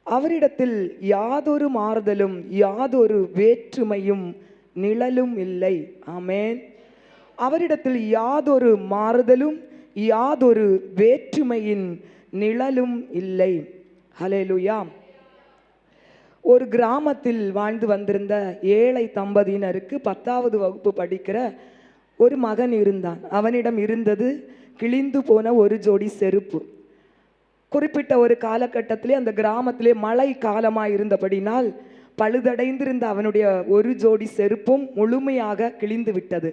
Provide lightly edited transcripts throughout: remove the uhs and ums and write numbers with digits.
அவரிடத்தில் யாதொரு மாறுதலும் யாதொரு வேற்றுமையும் நிழலும் இல்லை. ஆமென். அவரிடத்தில் யாதொரு மாறுதலும் யாதொரு வேற்றுமையின் நிழலும் இல்லை. ஹல்லேலூயா. ஒரு கிராமத்தில் வாழ்ந்து வந்திருந்த ஏழை தம்பதியினருக்கு 10வது வகுப்பு படிக்கிற ஒரு மகன் இருந்தான். அவனிடம் இருந்தது கிழிந்து போன ஒரு ஜோடி செருப்பு. குறிப்பிட்ட ஒரு காலகட்டத்திலே அந்த கிராமத்திலே மழை காலமாக இருந்தபடினால் பழுதடைந்திருந்த அவனுடைய ஒரு ஜோடி செருப்பும் முழுமையாக கிழிந்து விட்டது.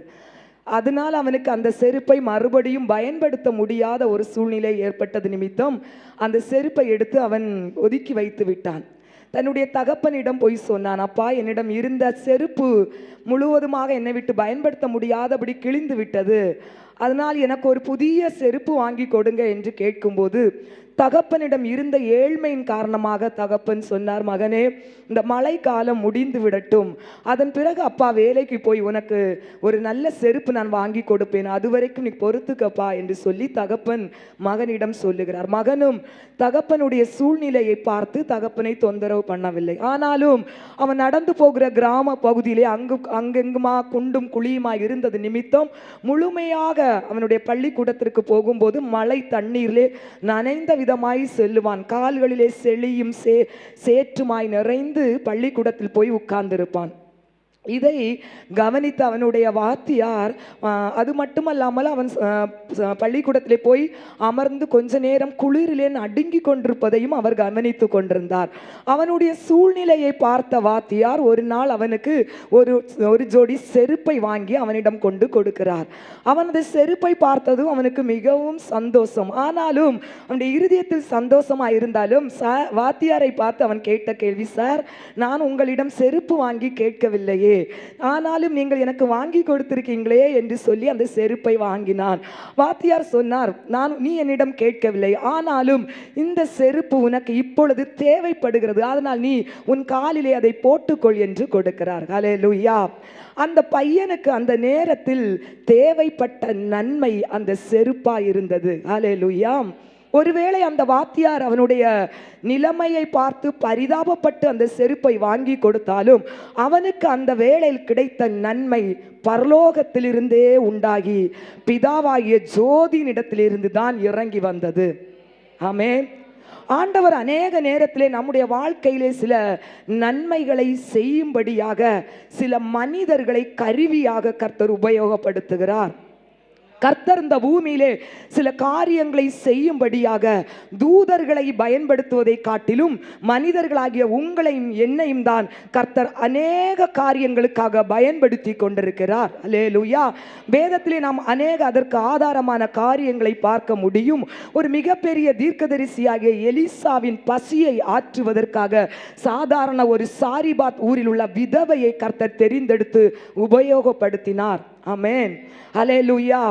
அதனால் அவனுக்கு அந்த செருப்பை மறுபடியும் பயன்படுத்த முடியாத ஒரு சூழ்நிலை ஏற்பட்டது நிமித்தம் அந்த செருப்பை எடுத்து அவன் ஒதுக்கி வைத்து விட்டான். தன்னுடைய தகப்பனிடம் போய் சொன்னான், அப்பா, என்னிடம் இருந்த செருப்பு முழுவதுமாக என்னை விட்டு பயன்படுத்த முடியாதபடி கிழிந்து விட்டது, அதனால் எனக்கு ஒரு புதிய செருப்பு வாங்கி கொடுங்க என்று கேட்கும்போது தகப்பனிடம் இருந்த ஏழ்மையின் காரணமாக தகப்பன் சொன்னார், மகனே, இந்த மழை காலம் முடிந்து விடட்டும், அதன் பிறகு அப்பா வேலைக்கு போய் உனக்கு ஒரு நல்ல செருப்பு நான் வாங்கி கொடுப்பேன், அது வரைக்கும் நீ பொறுத்துக்கப்பா என்று சொல்லி தகப்பன் மகனிடம் சொல்லுகிறார். மகனும் தகப்பனுடைய சூழ்நிலையை பார்த்து தகப்பனை தொந்தரவு பண்ணவில்லை. ஆனாலும் அவன் நடந்து போகிற கிராம பகுதியிலே அங்கெங்குமா குண்டும் குழியுமா இருந்தது நிமித்தம் முழுமையாக அவனுடைய பள்ளிக்கூடத்திற்கு போகும்போது மழை தண்ணீரிலே நனைந்த விதமாய் செல்லுவான். கால்களிலே செளியும் சேற்றுமாய் நிறைந்து பள்ளிக்கூடத்தில் போய் உட்கார்ந்திருப்பான். இதை கவனித்த அவனுடைய வாத்தியார் அது மட்டுமல்லாமல் அவன் பள்ளிக்கூடத்திலே போய் அமர்ந்து கொஞ்ச நேரம் குளிரிலே நடுங்கி கொண்டிருப்பதையும் அவர் கவனித்து கொண்டிருந்தார். அவனுடைய சூழ்நிலையை பார்த்த வாத்தியார் ஒரு நாள் அவனுக்கு ஒரு ஜோடி செருப்பை வாங்கி அவனிடம் கொண்டு கொடுக்கிறார். அவன் அந்த செருப்பை பார்த்ததும் அவனுக்கு மிகவும் சந்தோஷம். ஆனாலும் அவனுடைய இருதயத்தில் சந்தோஷமாக இருந்தாலும் வாத்தியாரை பார்த்து அவன் கேட்ட கேள்வி, சார், நான் உங்களிடம் செருப்பு வாங்கி கேட்கவில்லையே, ஆனாலும் நீங்கள் எனக்கு வாங்கி கொடுத்திருக்கீங்களே என்று சொல்லி அந்த செருப்பை வாங்கினான். வாத்தியார் சொன்னார், நீ என்னிடம் கேட்கவில்லை, ஆனாலும் இந்த செருப்பு உனக்கு இப்பொழுது தேவைப்படுகிறது, அதனால் நீ உன் காலிலே அதை போட்டுக்கொள் என்று கொடுக்கிறார். ஹல்லேலூயா. அந்த பையனுக்கு அந்த நேரத்தில் தேவைப்பட்ட நன்மை அந்த செருப்பா இருந்தது. ஹல்லேலூயா. ஒருவேளை அந்த வாத்தியார் அவனுடைய நிலைமையை பார்த்து பரிதாபப்பட்டு அந்த செருப்பை வாங்கி கொடுத்தாலும் அவனுக்கு அந்த வேளையில் கிடைத்த நன்மை பரலோகத்திலிருந்தே உண்டாகி பிதாவாகிய ஜோதியினிடத்திலிருந்து தான் இறங்கி வந்தது. ஆமென். ஆண்டவர் அநேக நேரத்திலே நம்முடைய வாழ்க்கையிலே சில நன்மைகளை செய்யும்படியாக சில மனிதர்களை கருவியாக கர்த்தர் உபயோகப்படுத்துகிறார். கர்த்தர் இந்த பூமியிலே சில காரியங்களை செய்யும்படியாக தூதர்களை பயன்படுத்துவதை காட்டிலும் மனிதர்களாகிய உங்களையும் என்னையும் தான் கர்த்தர் அநேக காரியங்களுக்காக பயன்படுத்தி கொண்டிருக்கிறார். அல்லேலூயா. வேதத்திலே நாம் அநேக அதற்கு ஆதாரமான காரியங்களை பார்க்க முடியும். ஒரு மிகப்பெரிய தீர்க்கதரிசியாகிய எலிசாவின் பசியை ஆற்றுவதற்காக சாதாரண ஒரு சாரிபாத் ஊரில் உள்ள விதவையை கர்த்தர் தெரிந்தெடுத்து உபயோகப்படுத்தினார். ஆமென். ஹல்லேலூயா.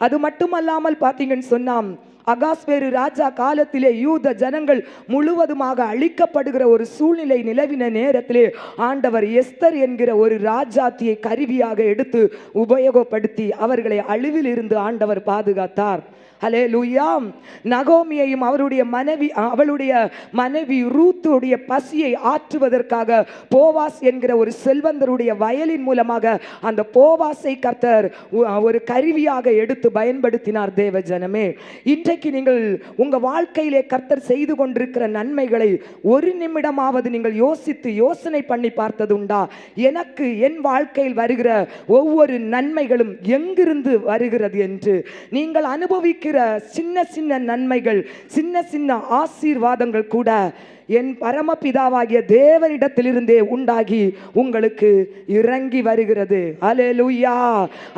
அது மட்டுமல்லாமல் பார்த்தீங்கன்னு சொன்னாம், அகாஸ்வேரு ராஜா காலத்திலே யூத ஜனங்கள் முழுவதுமாக அழிக்கப்படுகிற ஒரு சூழ்நிலை நிலவின நேரத்திலே ஆண்டவர் எஸ்தர் என்கிற ஒரு ராஜாத்தியை கருவியாக எடுத்து உபயோகப்படுத்தி அவர்களை அழிவில் இருந்து ஆண்டவர் பாதுகாத்தார். ஹல்லேலூயா. நகோமியையும் அவளுடைய மனைவி ரூத்துடைய பசியை ஆற்றுவதற்காக போவாஸ் என்கிற ஒரு செல்வந்தருடைய வயலின் மூலமாக அந்த போவாஸை கர்த்தர் ஒரு கருவியாக எடுத்து பயன்படுத்தினார். தேவ ஜனமே, இன்றைக்கு நீங்கள் உங்க வாழ்க்கையிலே கர்த்தர் செய்து கொண்டிருக்கிற நன்மைகளை ஒரு நிமிடமாவது நீங்கள் யோசனை பண்ணி பார்த்தது உண்டா? எனக்கு என் வாழ்க்கையில் வருகிற ஒவ்வொரு நன்மைகளும் எங்கிருந்து வருகிறது என்று நீங்கள் அனுபவிக்கிற சின்ன சின்ன நன்மைகள், சின்ன சின்ன ஆசீர்வாதங்கள் கூட என் பரமபிதாவாகிய தேவனிடத்திலிருந்தே உண்டாகி உங்களுக்கு இறங்கி வருகிறது. அல்லேலூயா.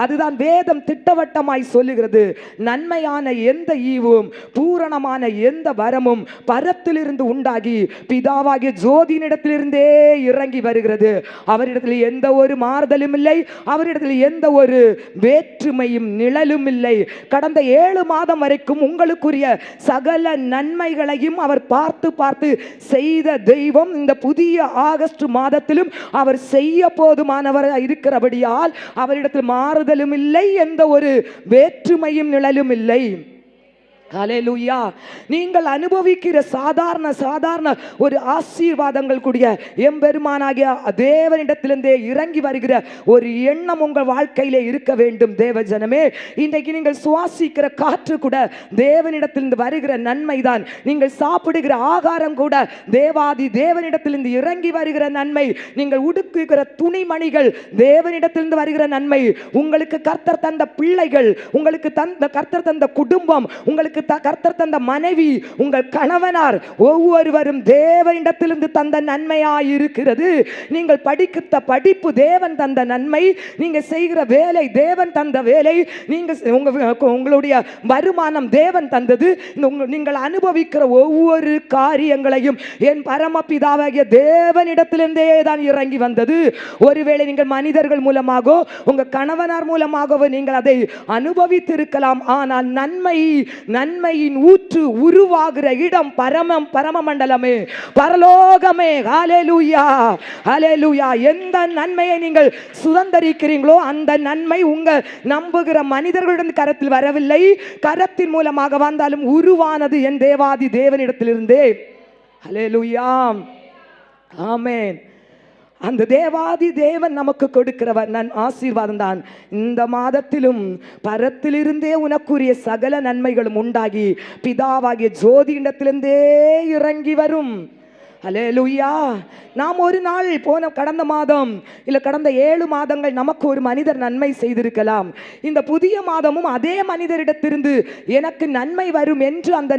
அதுதான் வேதம் திட்டவட்டமாய் சொல்லுகிறது. நன்மையான எந்த ஈவும் பூரணமான எந்த வரமும் பரத்திலிருந்து உண்டாகி பிதாவாகிய ஜோதியினிடத்திலிருந்தே இறங்கி வருகிறது. அவரிடத்தில் எந்த ஒரு மாறுதலும் இல்லை, அவரிடத்தில் எந்த ஒரு வேற்றுமையும் நிழலும் இல்லை. கடந்த 7 மாதம் வரைக்கும் உங்களுக்குரிய சகல நன்மைகளையும் அவர் பார்த்து பார்த்து செய்த தெய்வம் இந்த புதிய ஆகஸ்ட் மாதத்திலும் அவர் செய்ய போதுமானவராக இருக்கிறபடியால் அவரிடத்தில் மாறுதலும் இல்லை, எந்த ஒரு வேற்றுமையும் நிழலும் இல்லை. ஹல்லேலூயா. நீங்கள் அனுபவிக்கிற சாதாரண ஒரு ஆசீர்வாதங்கள் கூடிய எம்பெருமானாகிய தேவனிடத்திலிருந்தே இறங்கி வருகிற ஒரு எண்ணம் உங்கள் வாழ்க்கையிலே இருக்க வேண்டும். தேவ ஜனமே, இன்றைக்கு நீங்கள் சுவாசிக்கிற காற்று கூட தேவனிடத்திலிருந்து வருகிற நன்மைதான். நீங்கள் சாப்பிடுகிற ஆகாரம் கூட தேவாதி தேவனிடத்திலிருந்து இறங்கி வருகிற நன்மை. நீங்கள் உடுக்குகிற துணிமணிகள் தேவனிடத்திலிருந்து வருகிற நன்மை. உங்களுக்கு கர்த்தர் தந்த பிள்ளைகள், உங்களுக்கு கர்த்தர் தந்த குடும்பம், உங்களுக்கு கர்த்தர் தந்த மனைவி, உங்கள் கணவனார் ஒவ்வொருவரும் தேவனிடத்திலிருந்து தந்த நன்மையாய் இருக்கிறது. நீங்கள் படிக்கிற படிப்பு தேவன் தந்த நன்மை. நீங்க செய்கிற வேலை தேவன் தந்த வேலை. உங்களுடைய வருமானம் தேவன் தந்தது. நீங்கள் அனுபவிக்கிற ஒவ்வொரு காரியங்களையும் என் பரமபிதாவாகிய தேவனிடத்திலிருந்தே தான் இறங்கி வந்தது. ஒருவேளை நீங்கள் மனிதர்கள் மூலமாக, உங்க கணவனார் மூலமாக நீங்கள் அதை அனுபவித்திருக்கலாம். ஆனால் நன்மையின் ஊற்று உருவாகிற இடம் பரமமண்டலமே, பரலோகமே. ஹல்லேலூயா, ஹல்லேலூயா. எந்த நன்மையை நீங்கள் சுதந்தரிக்கிறீங்களோ அந்த நன்மை உங்க நம்புகிற மனிதர்களுடன் கரத்தில் வரவில்லை, கரத்தின் மூலமாக வந்தாலும் உருவானது என் தேவாதி தேவனிடத்திலிருந்தே. ஹல்லேலூயா, ஆமென். அந்த தேவாதி தேவன் நமக்கு கொடுக்கிறவர் ஆசீர்வாதம் தான். இந்த மாதத்திலும் பரத்திலிருந்தே உனக்குரிய சகல நன்மைகளும் உண்டாகி பிதாவாகிய ஜோதியிடத்திலிருந்தே இறங்கி வரும். ஹல்லேலூயா. நாம் ஒரு நாள் கடந்த மாதம் இல்லை கடந்த 7 மாதங்கள் நமக்கு ஒரு மனிதர் நன்மை செய்திருக்கலாம். இந்த புதிய மாதமும் அதே மனிதரிடத்திலிருந்து எனக்கு நன்மை வரும் என்று அந்த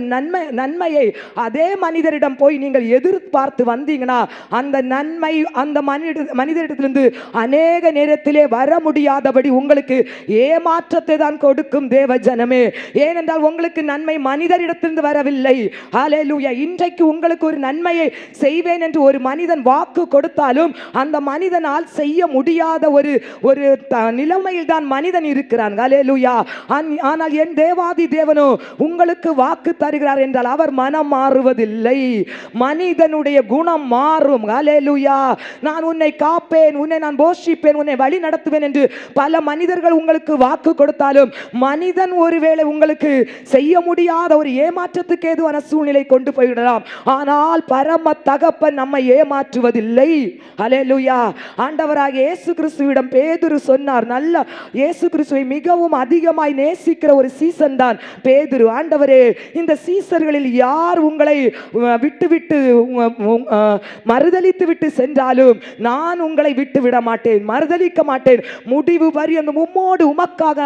நன்மையை அதே மனிதரிடம் போய் நீங்கள் எதிர்பார்த்து வந்தீங்கன்னா அந்த நன்மை அந்த மனிதரிடத்திலிருந்து அநேக நேரத்திலே வர முடியாதபடி உங்களுக்கு ஏமாற்றத்தை தான் கொடுக்கும். தேவ ஜனமே, ஏனென்றால் உங்களுக்கு நன்மை மனிதரிடத்திலிருந்து வரவில்லை. ஹல்லேலூயா. இன்றைக்கு உங்களுக்கு ஒரு நன்மையை செய்வேன் என்று ஒரு மனிதன் வாக்கு கொடுத்தாலும் அந்த மனிதனால் செய்ய முடியாத ஒரு நிலைமையில் தான் மனிதன் இருக்கிறான். ஹல்லேலூயா. ஆனால் என் தேவாதி தேவனோ உங்களுக்கு வாக்கு தருகிறார் என்றால் அவர் மனம் மாறுவதில்லை. மனிதனுடைய குணம் மாறும். ஹல்லேலூயா. நான் உன்னை காப்பேன், உன்னை நான் போஷிப்பேன், உன்னை வழி நடத்துவேன் என்று பல மனிதர்கள் உங்களுக்கு வாக்கு கொடுத்தாலும் மனிதன் ஒருவேளை உங்களுக்கு செய்ய முடியாத ஒரு ஏமாற்றத்துக்கு ஏதுவான சூழ்நிலை கொண்டு போய்விடலாம். ஆனால் பரம தகப்பன் நம்மை ஏமாற்றுவதில்லை. ஹல்லேலூயா. ஆண்டவராகிய இயேசு கிறிஸ்துவிடம் பேதுரு சொன்னார். நல்ல இயேசு கிறிஸ்துவை மிகவும் அதிகமாய் நேசிக்கிற ஒரு சீசன் தான் பேதுரு. ஆண்டவரே, இந்த சீசர்களில் யார் உங்களை விட்டு மறுதலித்து விட்டு சென்றாலும் நான் உங்களை விட்டு விட மாட்டேன், மறுதலிக்க மாட்டேன், முடிவு பரியந்த உம்மோடு உமக்காக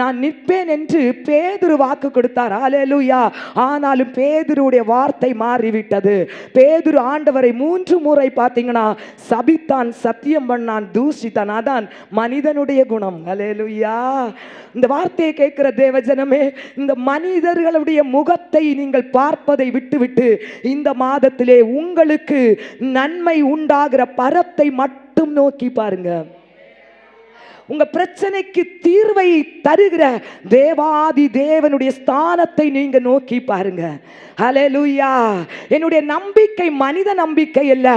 நான் நிற்பேன் என்று பேதுரு வாக்கு கொடுத்தார். ஹல்லேலூயா. ஆனாலும் பேதுருடைய வார்த்தை மாறிவிட்டது. பேதுரு ஆண்டவரை 3 முறை பார்த்தீங்கன்னா சபித்தான், சத்தியம் பண்ணான், தூஷித்தான். அதான் மனிதனுடைய குணம். ஹல்லேலூயா. இந்த வார்த்தையை கேட்கிற தேவஜனமே, இந்த மனிதர்களுடைய முகத்தை நீங்கள் பார்ப்பதை விட்டுவிட்டு இந்த மாதத்திலே உங்களுக்கு நன்மை உண்டாகிற பரத்தை மட்டும் நோக்கி பாருங்க. உங்க பிரச்சனைக்கு தீர்வை தருகிற தேவாதி தேவனுடைய ஸ்தானத்தை நீங்க நோக்கி பாருங்க. ஹல்லேலூயா. என்னுடைய நம்பிக்கை மனித நம்பிக்கை அல்ல,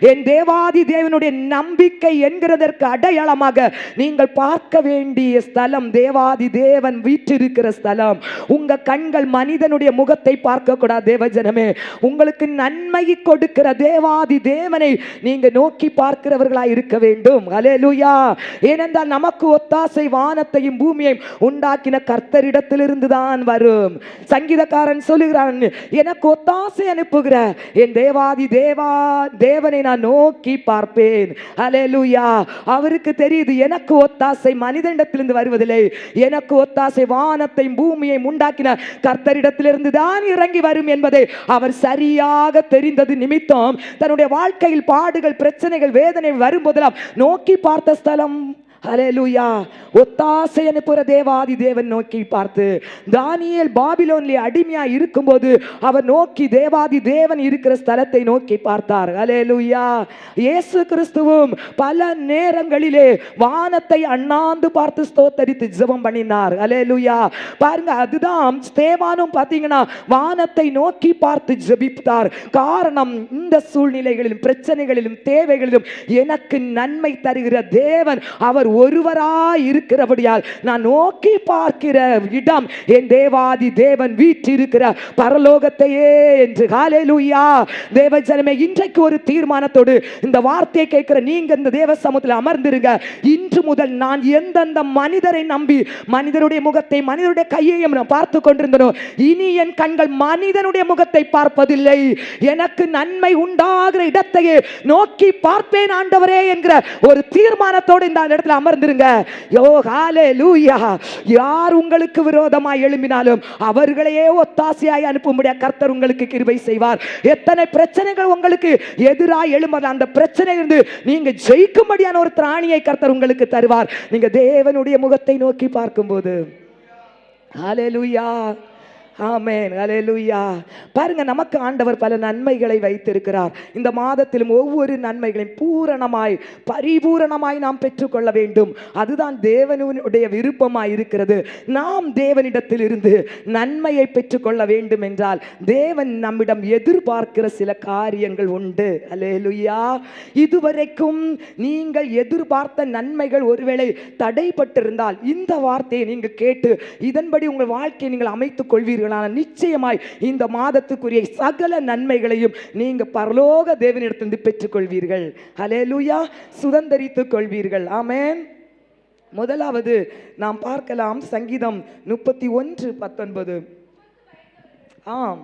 என் தேவாதி தேவனுடைய நம்பிக்கை என்கிறதற்கு அடையாளமாக நீங்கள் பார்க்க வேண்டிய ஸ்தலம் தேவாதி தேவன் வீற்றிருக்கிற ஸ்தலம். உங்க கண்கள் மனிதனுடைய முகத்தை பார்க்க கூடாது. தேவஜனமே, உங்களுக்கு நன்மை கொடுக்கிற தேவாதி தேவனை நீங்க நோக்கி பார்க்கிறவர்களாய் இருக்க வேண்டும். ஹல்லேலூயா. ஏனென்றால் நமக்கு ஒத்தாசை வானத்தையும் பூமியையும் உண்டாக்கின கர்த்தரிடத்திலிருந்து தான் வரும். சங்கீதக்காரன் சொல்லுகிறான், எனக்கு ஒத்தாசை அனுப்புகிற என் தேவாதி தேவனை நான் நோக்கி பார்ப்பேன். ஹல்லேலூயா. அவருக்கு தெரியுது எனக்கு ஒத்தாசை மனிதனிடத்திலிருந்து வருவதில்லை, எனக்கு ஒத்தாசை வானத்தையும் பூமியையும் உண்டாக்கின கர்த்தரிடத்திலிருந்து தான் இறங்கி வரும் என்பதை அவர் சரியாக தெரிந்தது நிமித்தம் தன்னுடைய வாழ்க்கையில் பாடுகள், பிரச்சனைகள், வேதனை வரும்போதெல்லாம் நோக்கி பார்த்த ஸ்தலம் ஹல்லேலூயா. ஒத்தாசை அனுப்புகிற தேவாதி தேவன் நோக்கி பார்த்து, தானியேல் பாபிலோனிலே அடிமையா இருக்கும்போது அவர் நோக்கி தேவாதி தேவன் இருக்கிற ஸ்தலத்தை நோக்கி பார்த்தார். ஹல்லேலூயா. இயேசு கிறிஸ்துவும் பல நேரங்களிலே வானத்தை அண்ணாந்து பார்த்து ஸ்தோத்தரித்து ஜெபம் பண்ணினார். ஹல்லேலூயா. பாருங்க, அதுதான் ஸ்தேவானும் பார்த்தீங்கன்னா வானத்தை நோக்கி பார்த்து ஜெபித்தார். காரணம், இந்த சூழ்நிலைகளிலும் பிரச்சனைகளிலும் தேவைகளிலும் எனக்கு நன்மை தருகிற தேவன் அவர் ஒருவராய் இருக்கிறபடியால் நான் நோக்கி பார்க்கிற இடம் என் தேவாதி தேவன் வீற்றிருக்கிற பரலோகத்தையே என்று. ஹல்லேலூயா. தேவஜனமே, இன்றைக்கு ஒரு தீர்மானத்தோடு இந்த வார்த்தையை கேட்கிற நீங்க இந்த தேவ சமூகத்தில் அமர்ந்திருங்க. இன்று முதல் நான் எந்தெந்த மனிதரை நம்பி மனிதனுடைய முகத்தை மனிதனுடைய கையையும் நான் பார்த்து கொண்டிருந்தனோ, இனி என் கண்கள் மனிதனுடைய முகத்தை பார்ப்பதில்லை. எனக்கு நன்மை உண்டாகிற இடத்தையே நோக்கி பார்ப்பேன் ஆண்டவரே என்கிற ஒரு தீர்மானத்தோடு இந்த இடத்துல அமர்ந்திருங்க. யோ ஹல்லேலூயா. யார் உங்களுக்கு விரோதமாய் எழும்பினாலும் அவர்களையே ஒத்தாசையாய் அனுப்பும்படியா கர்த்தர் உங்களுக்கு கிருபை செய்வார். எத்தனை பிரச்சனைகள் உங்களுக்கு எதிராய் எழும்பது, அந்த பிரச்சனையிலிருந்து நீங்க ஜெயிக்கும்படியான ஒரு திராணியை கர்த்தர் உங்களுக்கு தருவார், நீங்க தேவனுடைய முகத்தை நோக்கி பார்க்கும்போது. ஹல்லேலூயா. ஆமென். ஹல்லேலூயா. பாருங்க, நமக்கு ஆண்டவர் பல நன்மைகளை வைத்திருக்கிறார். இந்த மாதத்திலும் ஒவ்வொரு நன்மைகளையும் பூரணமாய் பரிபூரணமாய் நாம் பெற்றுக்கொள்ள வேண்டும். அதுதான் தேவனுடைய விருப்பமாய் இருக்கிறது. நாம் தேவனிடத்தில் இருந்து நன்மையை பெற்றுக்கொள்ள வேண்டும் என்றால் தேவன் நம்மிடம் எதிர்பார்க்கிற சில காரியங்கள் உண்டு. ஹல்லேலூயா. இதுவரைக்கும் நீங்கள் எதிர்பார்த்த நன்மைகள் ஒருவேளை தடைப்பட்டிருந்தால் இந்த வார்த்தையை நீங்கள் கேட்டு இதன்படி உங்கள் வாழ்க்கையை நீங்கள் அமைத்துக் கொள்வீர்கள். நிச்சயமாய் இந்த மாதத்துக்குரிய சகல நன்மைகளையும் நீங்க பரலோக தேவனிடத்திலிருந்து பெற்றுக் கொள்வீர்கள். ஹல்லேலூயா. சுதந்தரித்துக் கொள்வீர்கள். ஆமென். முதலாவது நாம் பார்க்கலாம் சங்கீதம் 31:19. ஆம்.